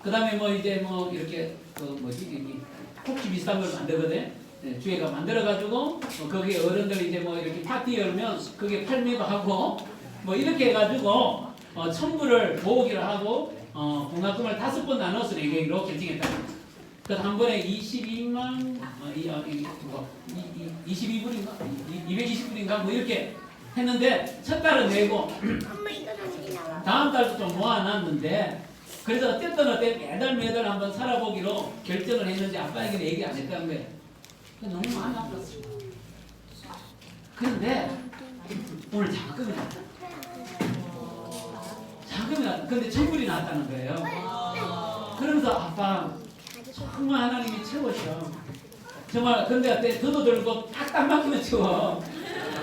그 다음에 뭐 이제 뭐 이렇게 그 뭐지 쿠키 비슷한 걸 만들거든. 네, 주애가 만들어가지고 거기에 어른들 이제 뭐 이렇게 파티 열면 그게 팔미도 하고 뭐 이렇게 해가지고 천불을 모으기를 하고 공과금을 5번 나눠서 4개로 결정했다. 그래서 한 번에 22만 22불인가 220불인가 뭐 이렇게 했는데 첫 달은 내고 엄마 이거 다시 나와. 다음 달도 좀 모아놨는데 그래서 어쨌든 매달 한번 살아보기로 결정을 했는데 아빠에게는 얘기 안 했다는 거예요. 너무 마음이 아팠어. 그런데 오늘 자금이 났다. 자금이 났다. 근데 천불이 났다는 거예요. 그러면서 아빠 정말 하나님이 최고셔. 정말 근데 더도 들고 딱딱 막히면 채워.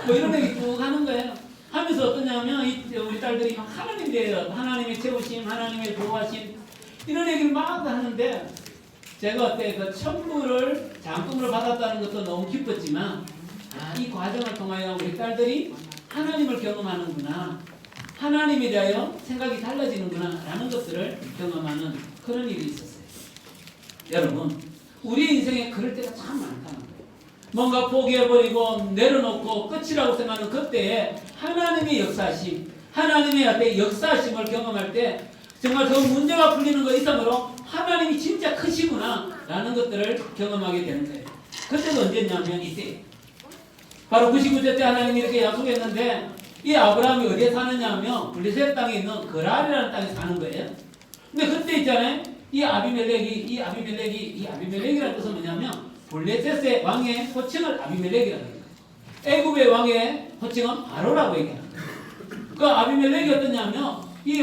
뭐 이런 얘기 쭉 하는 거예요. 하면서 어떠냐면 우리 딸들이 막 하나님 대해요. 하나님의 채우심, 하나님의 보호하심 이런 얘기를 막 하는데 제가 그 천불을 장금으로 받았다는 것도 너무 기뻤지만 이 과정을 통하여 우리 딸들이 하나님을 경험하는구나. 하나님에 대하여 생각이 달라지는구나 라는 것들을 경험하는 그런 일이 있었어요. 여러분 우리 인생에 그럴 때가 참 많다는 거예요. 뭔가 포기해버리고 내려놓고 끝이라고 생각하는 그때에 하나님의 역사하심, 하나님의 역사하심을 경험할 때 정말 그 문제가 풀리는 것 이상으로 하나님이 진짜 크시구나 라는 것들을 경험하게 되는 거예요. 그때가 언제냐면 이때 바로 99세 때 하나님이 이렇게 약속했는데 이 아브라함이 어디에 사느냐 하면 블레셋 땅에 있는 거랄이라는 땅에 사는 거예요. 근데 그때 있잖아요. 이 아비멜렉이라는 뜻은 뭐냐면 블레셋의 왕의 호칭을 아비멜렉이라고 해요. 애굽의 왕의 호칭은 바로라고 얘기합니다. 그 아비멜렉이 어떠냐면 이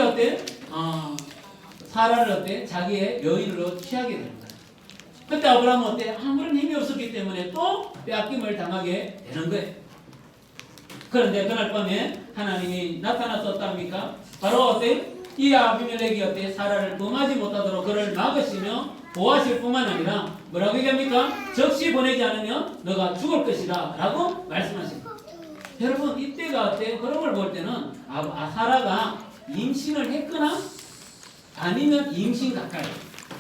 사라를 자기의 여인으로 취하게 되는 거예요. 그때 아브라함은 아무런 힘이 없었기 때문에 또 빼앗김을 당하게 되는 거예요. 그런데 그날 밤에 하나님이 나타났었답니까? 바로 이 아비멜렉이 사라를 범하지 못하도록 그를 막으시며 보호하실 뿐만 아니라 뭐라고 얘기합니까? 적시 보내지 않으면 너가 죽을 것이다 라고 말씀하십니다. 여러분 이때가 그런 걸 볼 때는 사라가 임신을 했거나 아니면 임신 가까이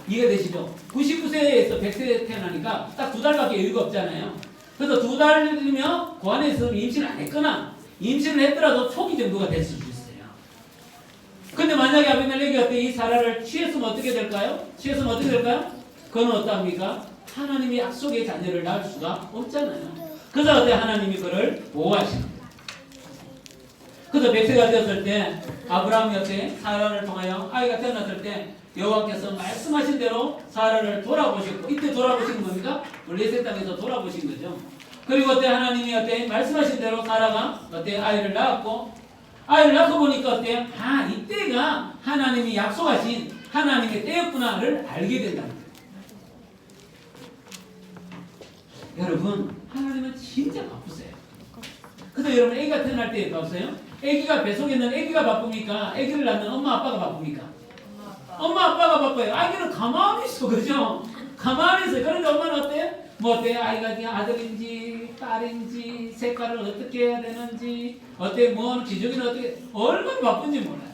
이해되시죠? 99세에서 100세에 태어나니까 딱 2달밖에 여유가 없잖아요. 그래서 2달이면 그 안에서 임신을 안 했거나 임신을 했더라도 초기 정도가 될 수도 있어요. 근데 만약에 아비멜렉이 이 사라를 취했으면 어떻게 될까요? 그건 어떠합니까? 하나님이 약속의 자녀를 낳을 수가 없잖아요. 그래서 하나님이 그를 보호하십니다. 그래서 100세가 되었을 때 아브라함이 사라를 통하여 아이가 태어났을 때 여호와께서 말씀하신 대로 사라를 돌아보셨고 이때 돌아보신 건 뭡니까? 블레셋 땅에서 돌아보신 거죠. 그리고 하나님이 말씀하신 대로 사라가 아이를 낳았고 아이를 낳고 보니까 이때가 하나님이 약속하신 하나님의 때였구나를 알게 된다. 여러분 하나님은 진짜 바쁘세요. 그래서 여러분 애기가 태어날 때 바쁘세요? 애기가 뱃속에 있는 애기가 바쁩니까? 애기를 낳는 엄마 아빠가 바쁩니까? 엄마 아빠가 바빠요. 아기는 가만히 있어, 그죠? 가만히 있어요. 그런데 엄마는 아이가 그냥 아들인지 딸인지 색깔을 어떻게 해야 되는지 기저귀는 어떻게 얼마나 바쁜지 몰라요.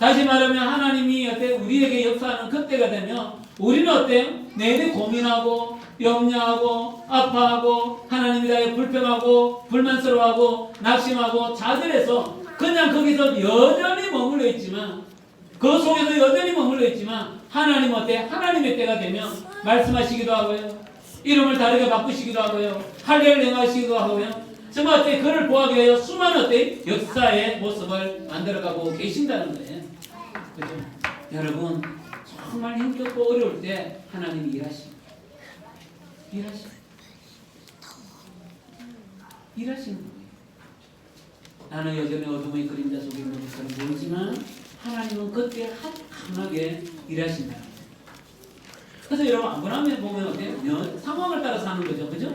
다시 말하면 하나님이 우리에게 역사하는 그때가 되면 우리는 내내 고민하고 염려하고 아파하고 하나님에 대해 불평하고 불만스러워하고 낙심하고 좌절해서 그냥 거기서 여전히 머물러 있지만 그 속에서 여전히 머물러 있지만 하나님 하나님의 때가 되면 말씀하시기도 하고요. 이름을 다르게 바꾸시기도 하고요. 할례를 행하시기도 하고요. 정말 그를 보하기 위하여 수많은 역사의 모습을 만들어가고 계신다는 거예요. 그죠? 여러분 정말 힘들고 어려울 때 하나님이 일하십니다. 일하시는 거예요. 나는 여전히 어둠의 그림자 속에 있는 것처럼 보이지만 하나님은 그때 강하게 일하신다. 그래서 여러분 아브라함에 보면 상황을 따라서 하는 거죠, 그죠?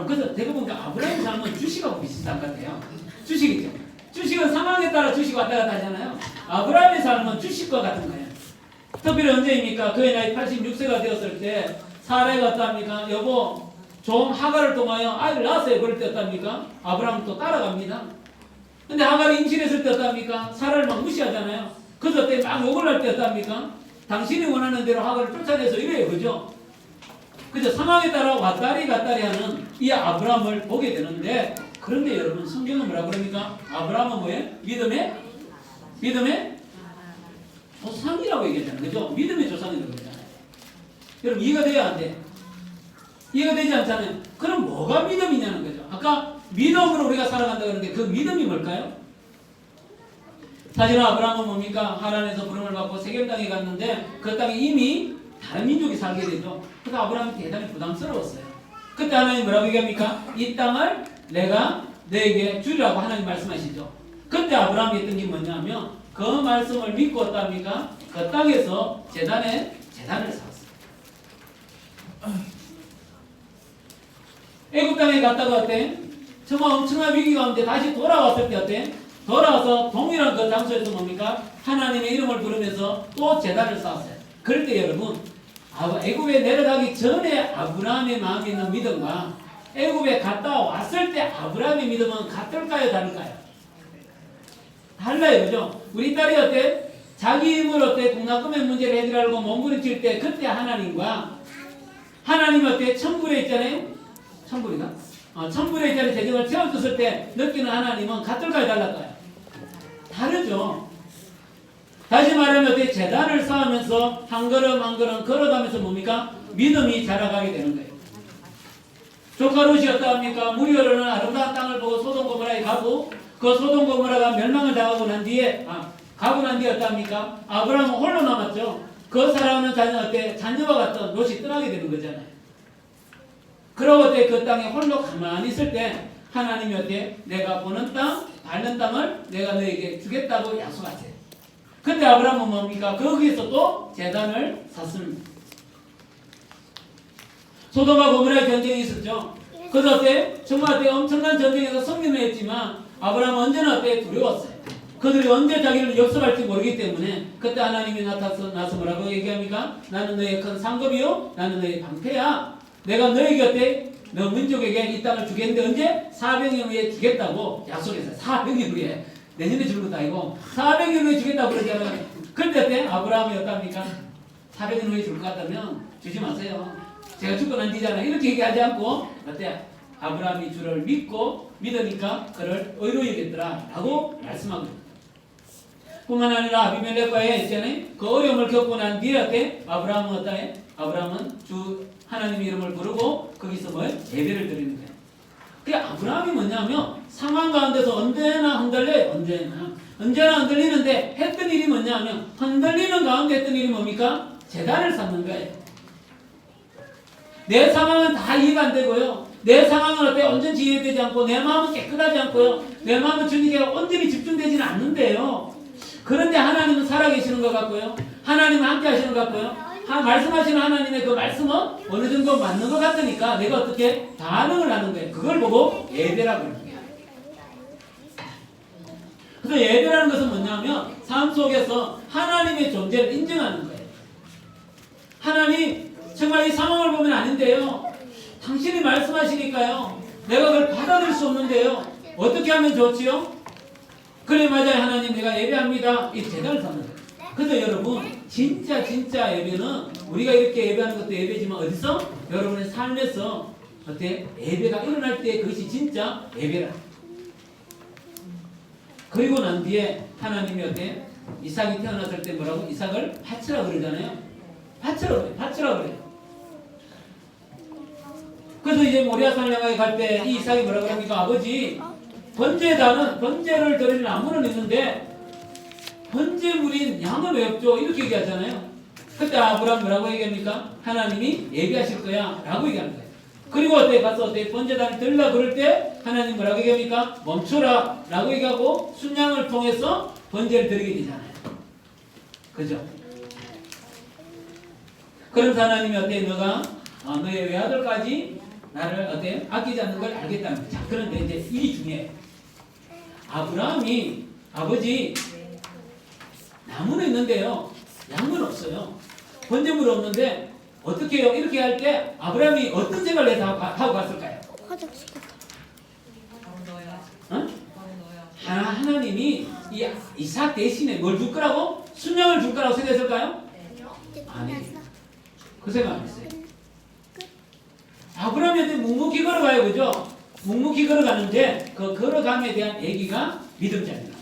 그래서 제가 보니까 아브라함의 삶은 주식하고 비슷한 것 같아요. 주식이죠. 주식은 상황에 따라 주식 왔다 갔다 하잖아요. 아브라함의 삶은 주식과 같은 거예요. 특별히 언제입니까? 그의 나이 86세가 되었을 때 사라가 어떠합니까? 여보 좀 하갈을 통하여 아이를 낳았어요. 그럴 때 어떻습니까? 아브라함은 또 따라갑니다. 근데 하갈이 임신했을 때 어떻습니까? 사라를 막 무시하잖아요. 그래서 그때 막 욕을 할 때 어떻습니까? 당신이 원하는 대로 하갈을 쫓아내서 이래요. 그죠? 그죠? 상황에 따라 왔다리 갔다리 하는 이 아브라함을 보게 되는데, 그런데 여러분 성경은 뭐라 그럽니까? 아브라함은 뭐예요? 믿음의 조상이라고 얘기하잖아요. 그죠? 믿음의 조상이라고 그러잖아요. 여러분 이해가 돼야 안 돼? 이해가 되지 않잖아요. 그럼 뭐가 믿음이냐는 거죠. 아까 믿음으로 우리가 살아간다 그러는데 그 믿음이 뭘까요? 사실 아브라함은 뭡니까? 하란에서 부름을 받고 세겜 땅에 갔는데 그 땅에 이미 다른 민족이 살게 되죠. 그래서 아브라함이 대단히 부담스러웠어요. 그때 하나님 뭐라고 얘기합니까? 이 땅을 내가 너에게 주리라고 하나님 말씀하시죠. 그때 아브라함이 했던 게 뭐냐면 그 말씀을 믿고 어떠합니까? 그 땅에서 재단을 쌓았어요. 애굽 땅에 갔다가 어때? 정말 엄청난 위기 가운데 다시 돌아왔을 때 어때? 돌아와서 동일한 그 장소에서 뭡니까? 하나님의 이름을 부르면서 또 제단을 쌓았어요. 그럴 때 여러분, 애굽에 내려가기 전에 아브라함의 마음에 있는 믿음과 애굽에 갔다 왔을 때 아브라함의 믿음은 같을까요? 다를까요? 달라요. 그죠? 우리 딸이 어때? 자기 힘으로 어때? 동남금의 문제를 해결하려고 몸부림칠 때 그때 하나님과 하나님 어때? 천불에 있잖아요. 천불이가? 천불에 있잖아요. 재정을 채워줬을 때 느끼는 하나님은 같을까요? 달랄까요? 다르죠. 다시 말하면 어때? 재단을 쌓으면서 한 걸음 한 걸음 걸어가면서 뭡니까? 믿음이 자라가게 되는 거예요. 조카 롯이 어떠합니까? 물이 흐르는 아름다운 땅을 보고 소돔 고모라에 가고 그 소돔 고모라가 멸망을 당하고 난 뒤에 어떠합니까? 아브라함은 홀로 남았죠. 그 사랑하는 자녀 어때? 자녀와 같던 롯이 떠나게 되는 거잖아요. 그러고 어때? 그 땅에 홀로 가만히 있을 때 하나님이 어때? 내가 보는 땅, 밟는 땅을 내가 너에게 주겠다고 약속하세요. 근데 아브라함은 뭡니까? 거기에서 또 제단을 샀습니다. 소돔과 고모라의 전쟁이 있었죠. 그래서 어때? 정말 어때? 엄청난 전쟁에서 승리를 했지만 아브라함은 언제나 어때? 두려웠어요. 그들이 언제 자기를 역습할지 모르기 때문에 그때 하나님이 나타나서 뭐라고 얘기합니까? 나는 너의 큰 상급이요, 나는 너의 방패야. 내가 너에게 어때? 너 민족에게 이 땅을 주겠는데 언제? 400년 후에 주겠다고 약속했어요. 400년 후에. 내년에 주는 것도 아니고 400년 후에 주겠다고 그러잖아요. 근데 어때? 아브라함이 어떻습니까? 400년 후에 줄 것 같다면 주지 마세요. 제가 죽고 난 뒤잖아요. 이렇게 얘기하지 않고 어때? 아브라함이 주를 믿으니까 그를 의로 여겼더라 라고 말씀하거든요. 뿐만 아니라 아비멜렉과의 있잖아요. 그 어려움을 겪고 난 뒤에 어때? 아브라함은 어떠해? 아브라함은 주 하나님의 이름을 부르고 거기서 뭐 예배를 드리는 거예요. 그 아브라함이 뭐냐면 상황 가운데서 언제나 흔들려요. 언제나 흔들리는데 했던 일이 뭐냐면 흔들리는 가운데 했던 일이 뭡니까? 제단을 쌓는 거예요. 내 상황은 다 이해가 안 되고요. 내 상황은 어때? 온전히 이해되지 않고 내 마음은 깨끗하지 않고요. 내 마음은 주님께 온전히 집중되지는 않는데요. 그런데 하나님은 살아계시는 것 같고요. 하나님은 함께 하시는 것 같고요. 말씀하시는 하나님의 그 말씀은 어느 정도 맞는 것 같으니까 내가 어떻게 반응을 하는 거예요. 그걸 보고 예배라고 그러는 거예요. 그래서 예배라는 것은 뭐냐면 삶 속에서 하나님의 존재를 인정하는 거예요. 하나님 정말 이 상황을 보면 아닌데요. 당신이 말씀하시니까요. 내가 그걸 받아들일 수 없는데요. 어떻게 하면 좋지요? 그래 맞아요. 하나님 내가 예배합니다. 이 제단을 쌓는 거예요. 그래서 여러분 진짜 예배는 우리가 이렇게 예배하는 것도 예배지만 어디서? 여러분의 삶에서 어때? 예배가 일어날 때 그것이 진짜 예배라. 그리고 난 뒤에 하나님이 어때? 이삭이 태어났을 때 뭐라고? 이삭을 바치라 그러잖아요. 바치라 그래요. 그래서 이제 모리아 산량에 갈 때 이 이삭이 뭐라고 합니까? 아버지 번제를 드리는 나무는 있는데 번제물인 양은 왜 없죠? 이렇게 얘기하잖아요. 그때 아브라함 뭐라고 얘기합니까? 하나님이 예비하실 거야 라고 얘기하는 거예요. 그리고 어때? 가서 어때? 번제단을 들라 그럴 때 하나님 뭐라고 얘기합니까? 멈춰라 라고 얘기하고 순양을 통해서 번제를 드리게 되잖아요. 그죠? 그래서 하나님이 어때? 너가 너의 외아들까지 나를 어때? 아끼지 않는 걸 알겠다는 거죠. 그런데 이제 일이 중요해요. 아브라함이 아버지 나무는 있는데요. 양은 없어요. 번제물이 없는데 어떻게 해요? 이렇게 할 때 아브라함이 어떤 생각을 해서 하고 갔을까요? 화장실 갔다. 어? 하나님이 이 이삭 대신에 뭘 줄 거라고? 순양을 줄 거라고 생각했을까요? 아니, 그 생각 안 했어요. 아브라함한테 묵묵히 걸어가요, 그죠? 묵묵히 걸어가는데 그 걸어감에 대한 얘기가 믿음자입니다.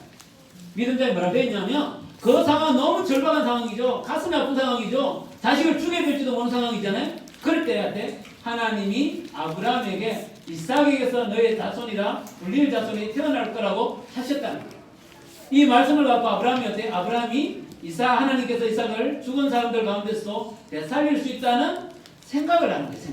믿음자에 뭐라고 했냐면 그 상황은 너무 절박한 상황이죠. 가슴이 아픈 상황이죠. 자식을 죽여야 될지도 모르는 상황이잖아요. 그럴 때한테 하나님이 아브라함에게 이삭에게서 너의 자손이라 불릴 자손이 태어날 거라고 하셨다는 거예요. 이 말씀을 갖고 아브라함이 어때? 아브라함이 하나님께서 이삭을 죽은 사람들 가운데서 되살릴 수 있다는 생각을 하는 거예요.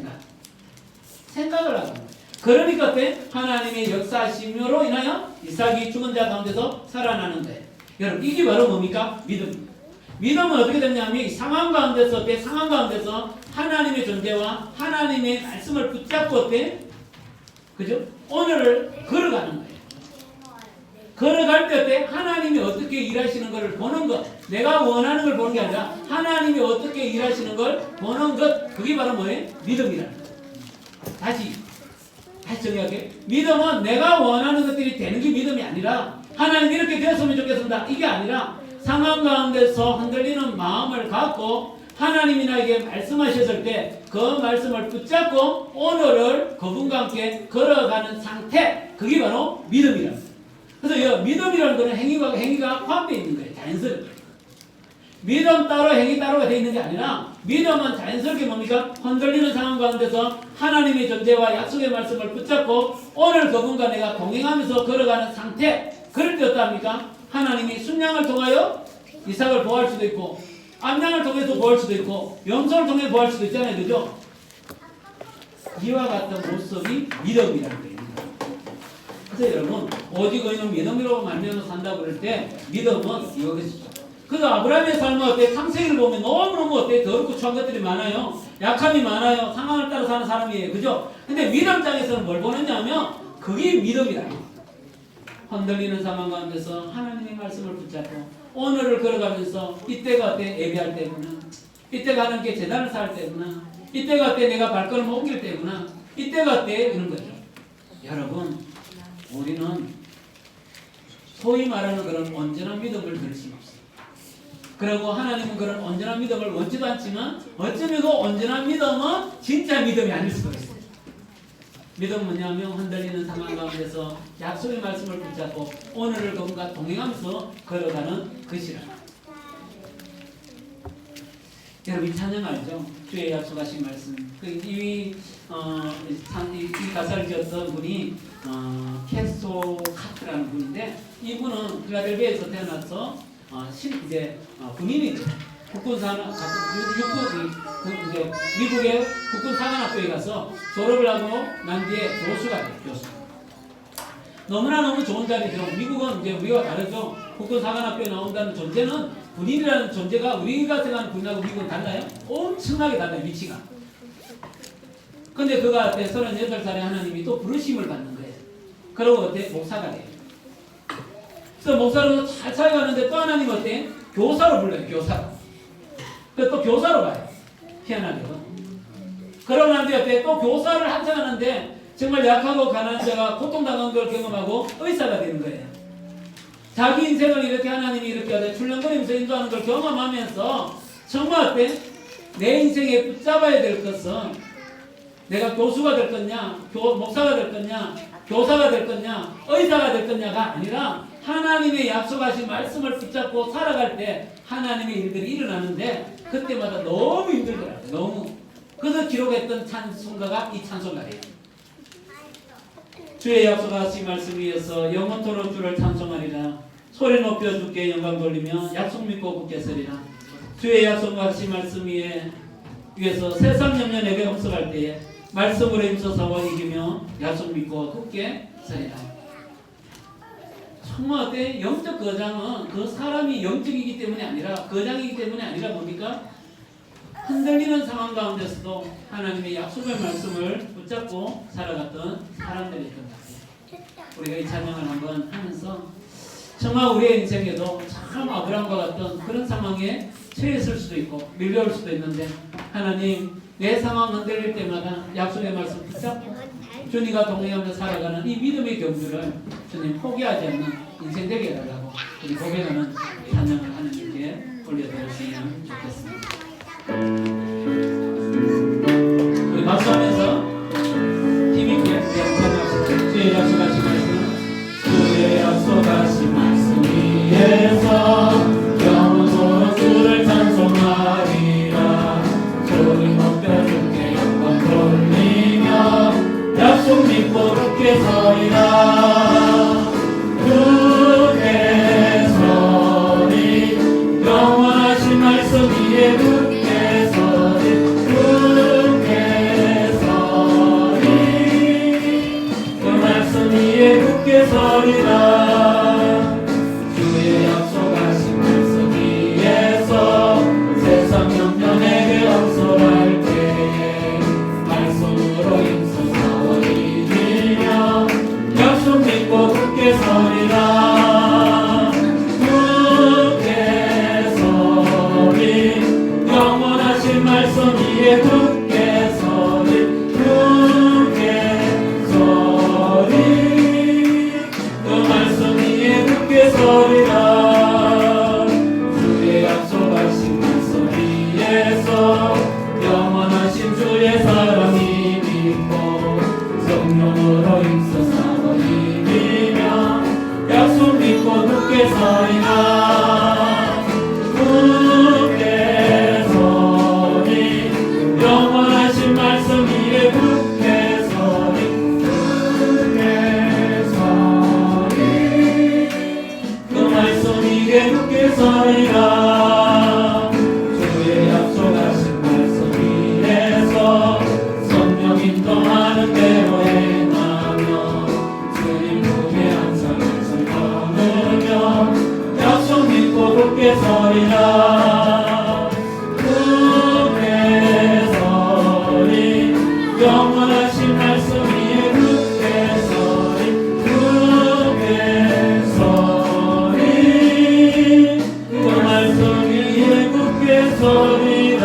생각을 하는 거예요. 그러니까 어때? 하나님의 역사심으로 인하여 이삭이 죽은 자 가운데서 살아나는 거예요. 여러분, 이게 바로 뭡니까? 믿음입니다. 믿음은 어떻게 됐냐면 이 상황 가운데서 어때? 상황 가운데서 하나님의 존재와 하나님의 말씀을 붙잡고 어때? 그죠? 오늘을 걸어가는 거예요. 걸어갈 때 어때? 하나님이 어떻게 일하시는 것을 보는 것. 내가 원하는 걸 보는 게 아니라 하나님이 어떻게 일하시는 걸 보는 것. 그게 바로 뭐예요? 믿음이라는 거예요. 다시 정리할게요. 믿음은 내가 원하는 것들이 되는 게 믿음이 아니라 하나님 이렇게 되었으면 좋겠습니다. 이게 아니라 상황 가운데서 흔들리는 마음을 갖고 하나님이 나에게 말씀하셨을 때 그 말씀을 붙잡고 오늘을 그분과 함께 걸어가는 상태. 그게 바로 믿음이라는 거예요. 그래서 믿음이라는 것은 행위가 포함되어 있는 거예요. 자연스럽게. 믿음 따로 행위 따로가 되어 있는 게 아니라 믿음은 자연스럽게 뭡니까? 흔들리는 상황 가운데서 하나님의 존재와 약속의 말씀을 붙잡고 오늘 그분과 내가 동행하면서 걸어가는 상태. 그럴 때 어떠합니까? 하나님이 순양을 통하여 이삭을 보호할 수도 있고 암양을 통해서 보호할 수도 있고 염소를 통해 보호할 수도 있잖아요. 그죠? 이와 같은 모습이 믿음이라는 거예요. 그래서 여러분, 오직 의인은 믿음으로 말미암아 산다고 그럴 때 믿음은 이거겠죠. 그래서 아브라함의 삶은 어때? 창세기를 보면 너무너무 어때? 더럽고 추한 것들이 많아요. 약함이 많아요. 상황을 따라 사는 사람이에요. 그죠? 근데 믿음장에서는 뭘 보냈냐면 그게 믿음이다. 흔들리는 상황 가운데서 하나님의 말씀을 붙잡고 오늘을 걸어가면서 이때가 어때? 예배할 때구나. 이때가 하나님께 제단을 쌓을 때구나. 이때가 어때? 내가 발걸음을 옮길 때구나. 이때가 어때? 이런 거죠. 여러분, 우리는 소위 말하는 그런 온전한 믿음을 들 수는 없어요. 그리고 하나님은 그런 온전한 믿음을 원치도 않지만 어쩌면 그 온전한 믿음은 진짜 믿음이 아닐 수도 있어요. 믿음은 뭐냐면 흔들리는 상황 가운데서 약속의 말씀을 붙잡고 오늘을 그분과 동행하면서 걸어가는 것이라. 여러분, 이 찬양 알죠? 주의 약속하신 말씀. 이 가사를 지었던 분이 캐스토 카트라는 분인데 이분은 필라델피아에서 태어나서 군인이죠. 미국의 국군 사관학교에 가서 졸업을 하고 난 뒤에 교수가 돼요. 교수. 너무 좋은 자리죠. 미국은 이제 우리와 다르죠. 국군 사관학교에 나온다는 존재는 군인이라는 존재가 우리가 생각하는 군인하고 미국은 달라요. 엄청나게 달라요. 위치가. 근데 그가 그때 38살에 하나님이 또 부르심을 받는 거예요. 그러고 어때? 목사가 돼요. 그래서 목사로 잘 살아가는데 또 하나님 어때? 교사로 불러요. 교사로. 그래서 또 교사로 가요. 희한하게도. 그러고 난 뒤에 어때? 또 교사를 한참 하는데 정말 약하고 가난한 자가 고통당한 걸 경험하고 의사가 되는 거예요. 자기 인생을 이렇게 하나님이 이렇게 출렁거리면서 인도하는 걸 경험하면서 정말 어때? 내 인생에 붙잡아야 될 것은 내가 교수가 될 거냐, 목사가 될 거냐, 교사가 될 거냐, 의사가 될 거냐가 아니라 하나님의 약속하신 말씀을 붙잡고 살아갈 때 하나님의 일들이 일어나는데 그때마다 너무 힘들더라고요. 너무. 그래서 기록했던 찬송가가 이 찬송가예요. 주의 약속하신 말씀 위에서 영원토록 주를 찬송하리라. 소리 높여 주께 영광 돌리며 약속 믿고 굳게 서리라. 주의 약속하신 말씀 위에서 세상 염려 내게 없어갈 때에 말씀으로 힘써 사와 이기며 약속 믿고 굳게 서리라. 정말 어때? 영적 거장은 그 사람이 영적이기 때문에 아니라 거장이기 때문에 아니라 뭡니까? 흔들리는 상황 가운데서도 하나님의 약속의 말씀을 붙잡고 살아갔던 사람들이 있던 것 같아요. 우리가 이 찬양을 한번 하면서 정말 우리의 인생에도 참 아브라함과 같은 그런 상황에 처했을 수도 있고 밀려올 수도 있는데 하나님 내 상황 흔들릴 때마다 약속의 말씀 붙잡고 주님과 동행하며 살아가는 이 믿음의 경주를 주님 포기하지 않는 인생 되게 해달라고 우리 고백하는 찬양을 하나님께 올려드렸으면 좋겠습니다. 우리 박수하면서 힘있게 찬양합시다. 주의 약속하신 말씀, 주의 약속하신 말씀 위에서 영원토록 주를 찬송하리라. 소리 높여 주께 영광 돌리며 약속 믿고 굳게 서리라. 굳게 서리 영원하신 말씀 위에 굳게 서리 굳게 서리 그 말씀 위에 굳게 서리라. 주의 약속하신 말씀 위에서 세상 영년에게 엄설할 때에 말씀으로 힘써 싸워 이기며 약속 믿고 굳게 서리라. 굳게 서리 영원하신 말씀 위에 굳게 서리 굳게 서리 그 말씀 위에 굳게 서리라. 주의 약속하신 말씀 위에서 영원하신 주의 사랑이 믿고 성령으로 힘써 싸워 이기며 약속 믿고 굳게 서리라. 굳게 서리 영원하신 말씀 위에 굳게 서리 굳게 서리 그 말씀 위에 굳게 서리라. 주의 약속하신 말씀 위에서 성령 인도하는 대로 행하며 주님 품에 항상 말씀 담으며 약속 믿고 굳게 서리라. 굳게 서리 영원하신 말씀 위에 굳게 서리 굳게 서리 그 말씀 위에 굳게 서리라.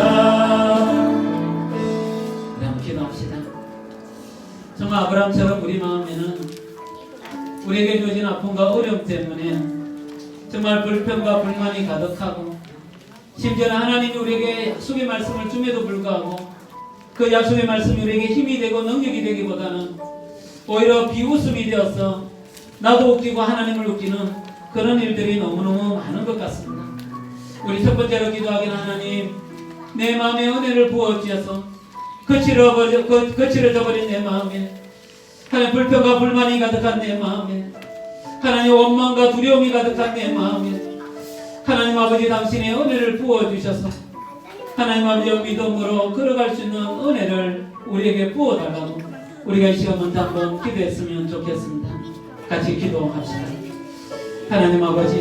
우리 한번 기도합시다. 정말 아브라함처럼 우리 마음에는 우리에게 주어진 아픔과 어려움 때문에 정말 불평과 불만이 가득하고 심지어는 하나님이 우리에게 약속의 말씀을 줌에도 불구하고 그 약속의 말씀이 우리에게 힘이 되고 능력이 되기보다는 오히려 비웃음이 되어서 나도 웃기고 하나님을 웃기는 그런 일들이 너무너무 많은 것 같습니다. 우리 첫 번째로 기도하기는 하나님 내 마음에 은혜를 부어주셔서 거칠어져 버린 내 마음에 하나님 불평과 불만이 가득한 내 마음에 하나님 원망과 두려움이 가득한 내 마음에 하나님 아버지 당신의 은혜를 부어주셔서 하나님 아버지 믿음으로 걸어갈 수 있는 은혜를 우리에게 부어달라고 우리가 이 시간 먼저 한번 기도했으면 좋겠습니다. 같이 기도합시다. 하나님 아버지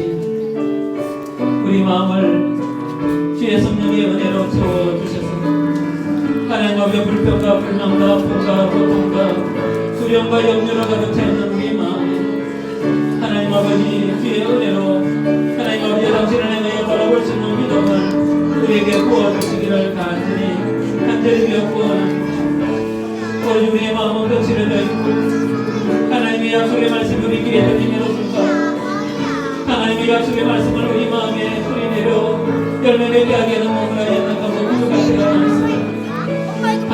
우리 마음을 주의 성령의 은혜로 채워주셔서 하나님 아버지 불평과 불만과 아픔과 고통과 두려움과 염려로 가득 차있는 우리 마음에 하나님 아버지 주의 은혜로 하나님 아버지 당신을 향하여 바라볼 수 있는 믿음을 우리에게 부어주시기를 간절히 기도합니다. 오늘 우리의 마음은 거칠어져 있고 하나님의 약속의 말씀을 우리 길에 던지면서 하나님의 약속의 말씀을 우리 마음에 뿌리내려 열매맺게 하게 하는 몸을 하였나가 부족하시가 않습니다.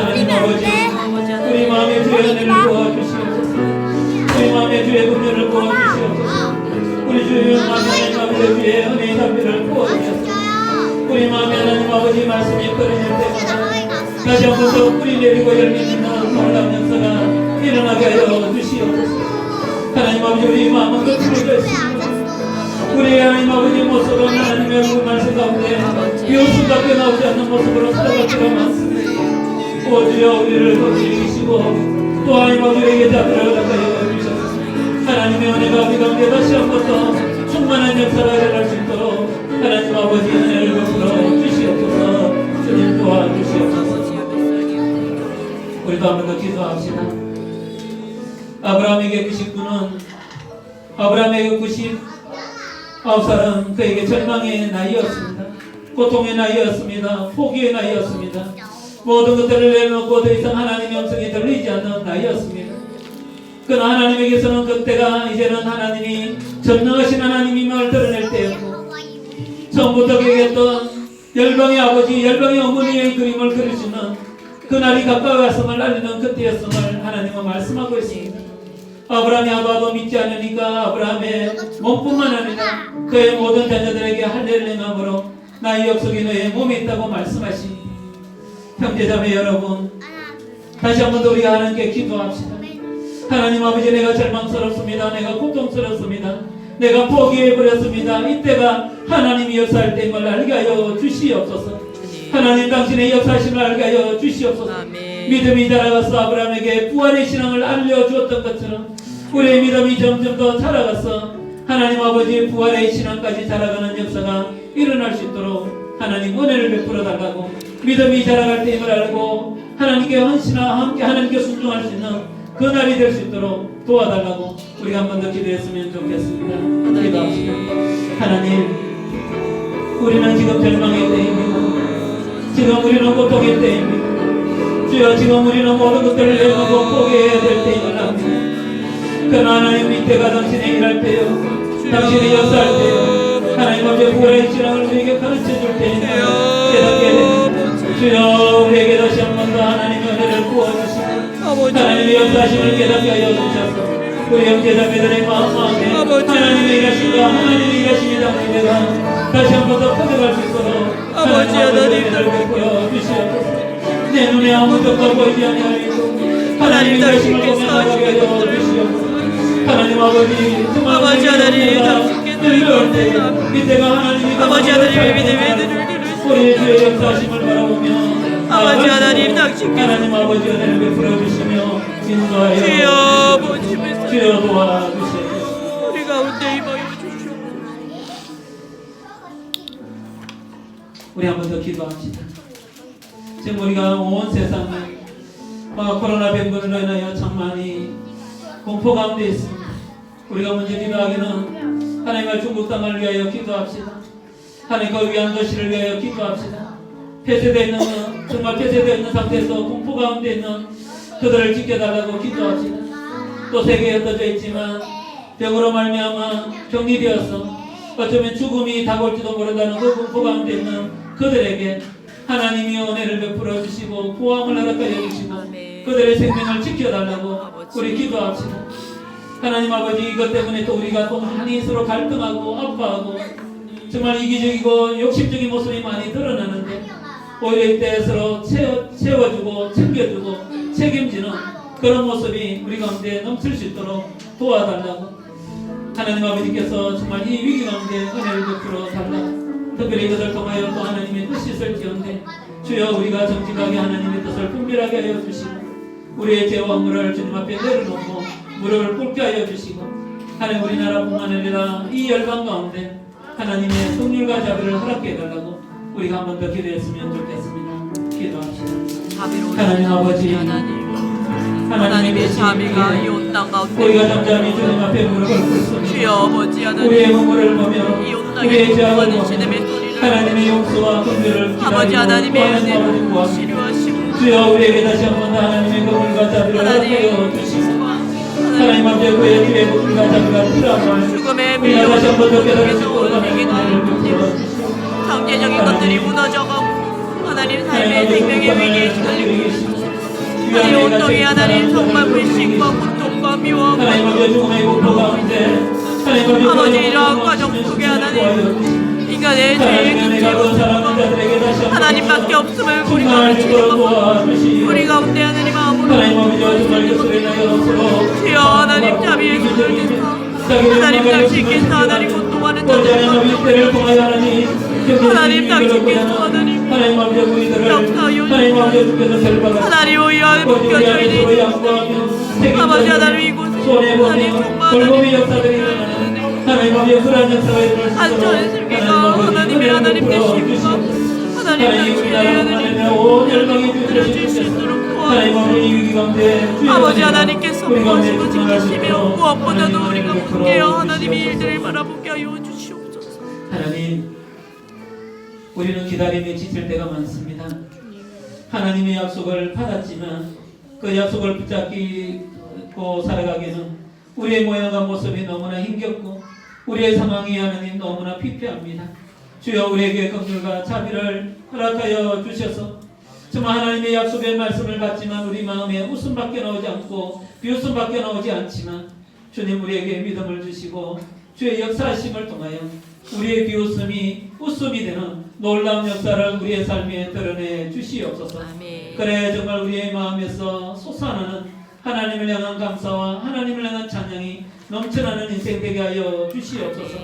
하나님 아버지 우리 마음에 주의 은혜를 부어주시옵소서. 우리 마음에 주의 긍휼을 부어주시옵소서. 우리 주의 마음에 하나님 주의 은혜의 담비를 부어주시옵소서. 우리 마음에 하나님 아버지 말씀이 끓어질 때마다 다시 한 번 더 뿌리내리고 열매맺는 놀라운 역사가 일어나게 하여 주시옵소서. 하나님 아버지 우리 마음은 거칠어져 있습니다. 우리 하나님 아버지 모습은 하나님의 그 말씀 가운데 비웃음밖에 나오지 않는 모습으로 살아갈 때가 많습니다. 오 주여 우리를 거칠이시고 또 하나님 아버지에게 잡으러 가까이 주셔서 하나님의 은혜가 우리 가운데 다시 한 번 더 충만한 역사가 일어날 수 있도록 하나님 아버지 은혜를 베풀어 주시옵소서. 주님 도와주시옵소서. 우리도 한 번 더 기도합시다. 아브라함에게 99는 아브라함에게 90 9살은 그에게 절망의 나이였습니다. 고통의 나이였습니다. 포기의 나이였습니다. 모든 것들을 내려놓고 더 이상 하나님의 음성이 들리지 않는 나이였습니다. 그러나 하나님에게서는 그때가 이제는 하나님이 전능하신 하나님임을 드러낼 때였고, 처음부터 그에게던 열방의 아버지, 열방의 어머니의 그림을 그릴 수 있는 그날이 가까워갔음을 알리는 그때였음을 하나님은 말씀하고 있습니다. 아브라함이 아바도 믿지 않으니까 아브라함의 몸뿐만 아니라 그의 모든 자녀들에게 할례를 행함으로 나의 역속이 너의 몸에 있다고 말씀하신 형제자매 여러분, 다시 한 번 더 우리가 하나님께 기도합시다. 하나님 아버지, 내가 절망스럽습니다. 내가 고통스럽습니다. 내가 포기해버렸습니다. 이때가 하나님이 역사할 때임을 알게 하여 주시옵소서. 하나님 당신의 역사하심을 알게 하여 주시옵소서. 믿음이 자라가서 아브라함에게 부활의 신앙을 알려주었던 것처럼 우리의 믿음이 점점 더 자라가서 하나님 아버지의 부활의 신앙까지 자라가는 역사가 일어날 수 있도록 하나님 은혜를 베풀어 달라고, 믿음이 자라갈 때임을 알고 하나님께 헌신하고 함께 하나님께 순종할 수 있는 그 날이 될 수 있도록 도와달라고 우리가 한 번 더 기도했으면 좋겠습니다. 기도합시다. 하나님, 우리는 지금 절망의 때입니다. 지금 우리는 고통의 때입니다. 주여, 지금 우리는 모든 것들을 내놓고 포기해야 될 때임을 압니다. 그러나 하나님, 이때가 당신의 일할 때요, 당신의 역사할 때요, 하나님 아버지의 부활의 신앙을 우리에게 가르쳐줄 때임을 깨닫게 됩니다. 주여, 우리에게 다시 한 번 더 하나님의 은혜를 부어주시고 하나님의 역사하심을 깨닫게 하여 주셔서 우리 형제자매들의 마음에 하나님의 일하심과 하나님의 일하심이 담긴 데가 다시 한 번 더 커져갈 수 있도록 하나님 아버지의 은혜를 베풀어 주시옵소서. 내 눈에 아무것도 보이지 아니하리고 하나님의 일하심을 보며 나가게 하여 주시옵소서. 하나님 아버지, 정말 아버지 하나님, 당신께서 열려올 때 이때가 하나님이 아버지 하나님의 믿음의 눈을 우리의 주의 역사하심을 바라보며 아버지 하나님, 당신께서 하나님 아버지 은혜를 베풀어 주시며 인도하여 주여 아버지 주여 도와주시옵소서. 우리 가운데 임하여 주시옵소서. 우리 한 번 더 기도합시다. 지금 우리가 온 세상에 코로나 병균으로 인하여 참 많이 공포 가운데 있습니다. 우리가 먼저 기도하기는 하나님의 중국 땅을 위하여 기도합시다. 하나님 그 위안 도시를 위하여 기도합시다. 폐쇄되어 있는, 정말 폐쇄되어 있는 상태에서 공포 가운데 있는 그들을 지켜달라고 기도합시다. 또 세계에 흩어져 있지만 병으로 말미암아 격리되어서 어쩌면 죽음이 다가올지도 모른다는 그 공포 가운데 있는 그들에게 하나님이 은혜를 베풀어 주시고 보호함을 허락하여 주시고 그들의 생명을 지켜달라고 우리 기도합시다. 하나님 아버지, 이것 때문에 또 우리가 또 많이 서로 갈등하고 아파하고 정말 이기적이고 욕심적인 모습이 많이 드러나는데 오히려 이때 서로 채워주고 챙겨주고 책임지는 그런 모습이 우리 가운데 넘칠 수 있도록 도와달라고 하나님 아버지께서 정말 이 위기 가운데 은혜를 베풀어 달라고, 특별히 이것을 통하여 또 하나님의 뜻이 있을지언데 주여, 우리가 정직하게 하나님의 뜻을 분별하게 하여 주시고 우리의 죄와 허물을 주님 앞에 내려놓고 무릎을 꿇게 하여 주시고 하나님 우리나라뿐만 아니라 이 열방 가운데 하나님의 긍휼과 자비를 허락해 달라고 우리가 한 번 더 기도했으면 좋겠습니다. 기도합시다. 하나님 아버지, 하나님의 자비가 이 온 땅 가운데 우리가 잠잠히 주님 앞에 무릎을 꿇습니다. 주여 아버지 하나님, 우리의 허물을 보며 이 온 우리의 땅에 죄악을 구원의 보며 신음의 소리를 하나님의 용서와 긍휼을 아버지 하나님의 은혜로 구합니다. 치료하시고 주여, 우리에게 다시 한 번 더 하나님의 긍휼과 자비를 허락하여 주시고 하나님 앞에 그의 주의 긍휼과 자비가 필요한 죽음의 우리가 다시 한 번 더 깨달을 수 밀려오는 있도록 세계가 하나님을 베풀어 주시고 경제적인 것들이 무너져가고 하나님 삶의 생명의 위기에 시달리고 하나님 온통이 하나님 정말 불신과 고통과 미워함과 하나님 아버지, 죽음의 공포 가운데 아버지 이러한 가정 속에 하나님 인간의 죄의 근심과 하나님밖에 없음을 우리 가운데 주님 우리 가운데 하나님 아무로 주여 하나님 자비의 손을 드사 하나님 당신께서 하나님 고통하는 자들을 하나님 당신께서 하나님 역사하여 하나님 오히려 묶여져 있는 아버지 하나님 이곳에 하나님 정말 한전의 슬기가 하나님의 하나님 되시고 하나님 당신의 하나님 들어줄 수 있도록 도와주시고 아버지 하나님께서 무엇이고 지키시며 무엇보다도 우리가 함께여 하나님의 일들을 바라보게 하여 주시옵소서. 하나님, 우리는 기다림에 지칠 때가 많습니다. 하나님의 약속을 받았지만 그 약속을 붙잡고 살아가기에는 우리의 모양과 모습이 너무나 힘겹고 우리의 상황이 하나님 너무나 피폐합니다. 주여 우리에게 긍휼과 자비를 허락하여 주셔서 정말 하나님의 약속의 말씀을 받지만 우리 마음에 웃음밖에 나오지 않고 비웃음밖에 나오지 않지만 주님 우리에게 믿음을 주시고 주의 역사하심을 통하여 우리의 비웃음이 웃음이 되는 놀라운 역사를 우리의 삶에 드러내 주시옵소서. 아멘. 그래 정말 우리의 마음에서 솟아나는 하나님을 향한 감사와 하나님을 향한 찬양이 넘쳐나는 인생 되게 하여 주시옵소서.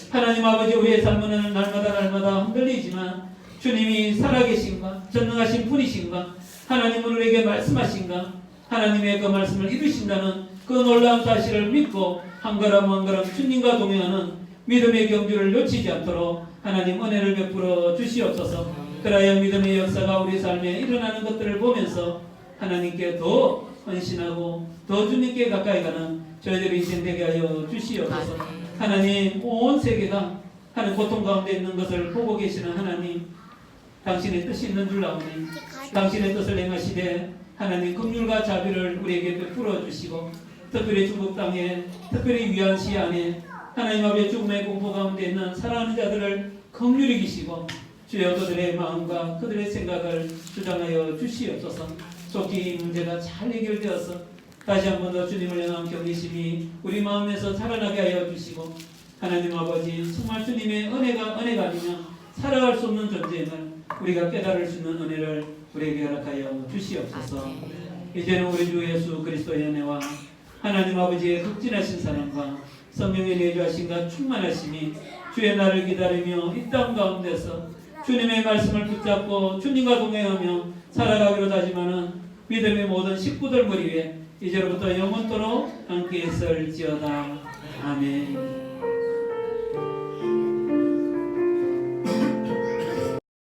하나님 아버지, 우리의 삶은 날마다 흔들리지만 주님이 살아계신가, 전능하신 분이신가, 하나님은 우리에게 말씀하신가, 하나님의 그 말씀을 이루신다는 그 놀라운 사실을 믿고 한 걸음 한 걸음 주님과 동행하는 믿음의 경주를 놓치지 않도록 하나님 은혜를 베풀어 주시옵소서. 그라야 믿음의 역사가 우리 삶에 일어나는 것들을 보면서 하나님께 더 헌신하고 더 주님께 가까이 가는 저희들의 인생 되게 하여 주시옵소서. 하나님, 온 세계가 하는 고통 가운데 있는 것을 보고 계시는 하나님, 당신의 뜻이 있는 줄 아오니 당신의 뜻을 행하시되 하나님 긍휼과 자비를 우리에게 베풀어 주시고 특별히 중국 땅에 특별히 위안 시 안에 하나님 앞에 죽음의 공포 가운데 있는 사랑하는 자들을 긍휼히 기시고 주여 그들의 마음과 그들의 생각을 주장하여 주시옵소서. 속히 이 문제가 잘 해결되어서 다시 한 번 더 주님을 향한 경외심이 우리 마음에서 살아나게 하여 주시고 하나님 아버지, 정말 주님의 은혜가 아니면 살아갈 수 없는 존재임을 우리가 깨달을 수 있는 은혜를 우리에게 허락하여 주시옵소서. 이제는 우리 주 예수 그리스도의 은혜와 하나님 아버지의 극진하신 사랑과 성령의 내주하심과 충만하심이 주의 날을 기다리며 이 땅 가운데서 주님의 말씀을 붙잡고 주님과 동행하며 살아가기로 다짐하는 믿음의 모든 식구들 머리 위에 이제로부터 영원토록 함께 있을지어다. 아멘.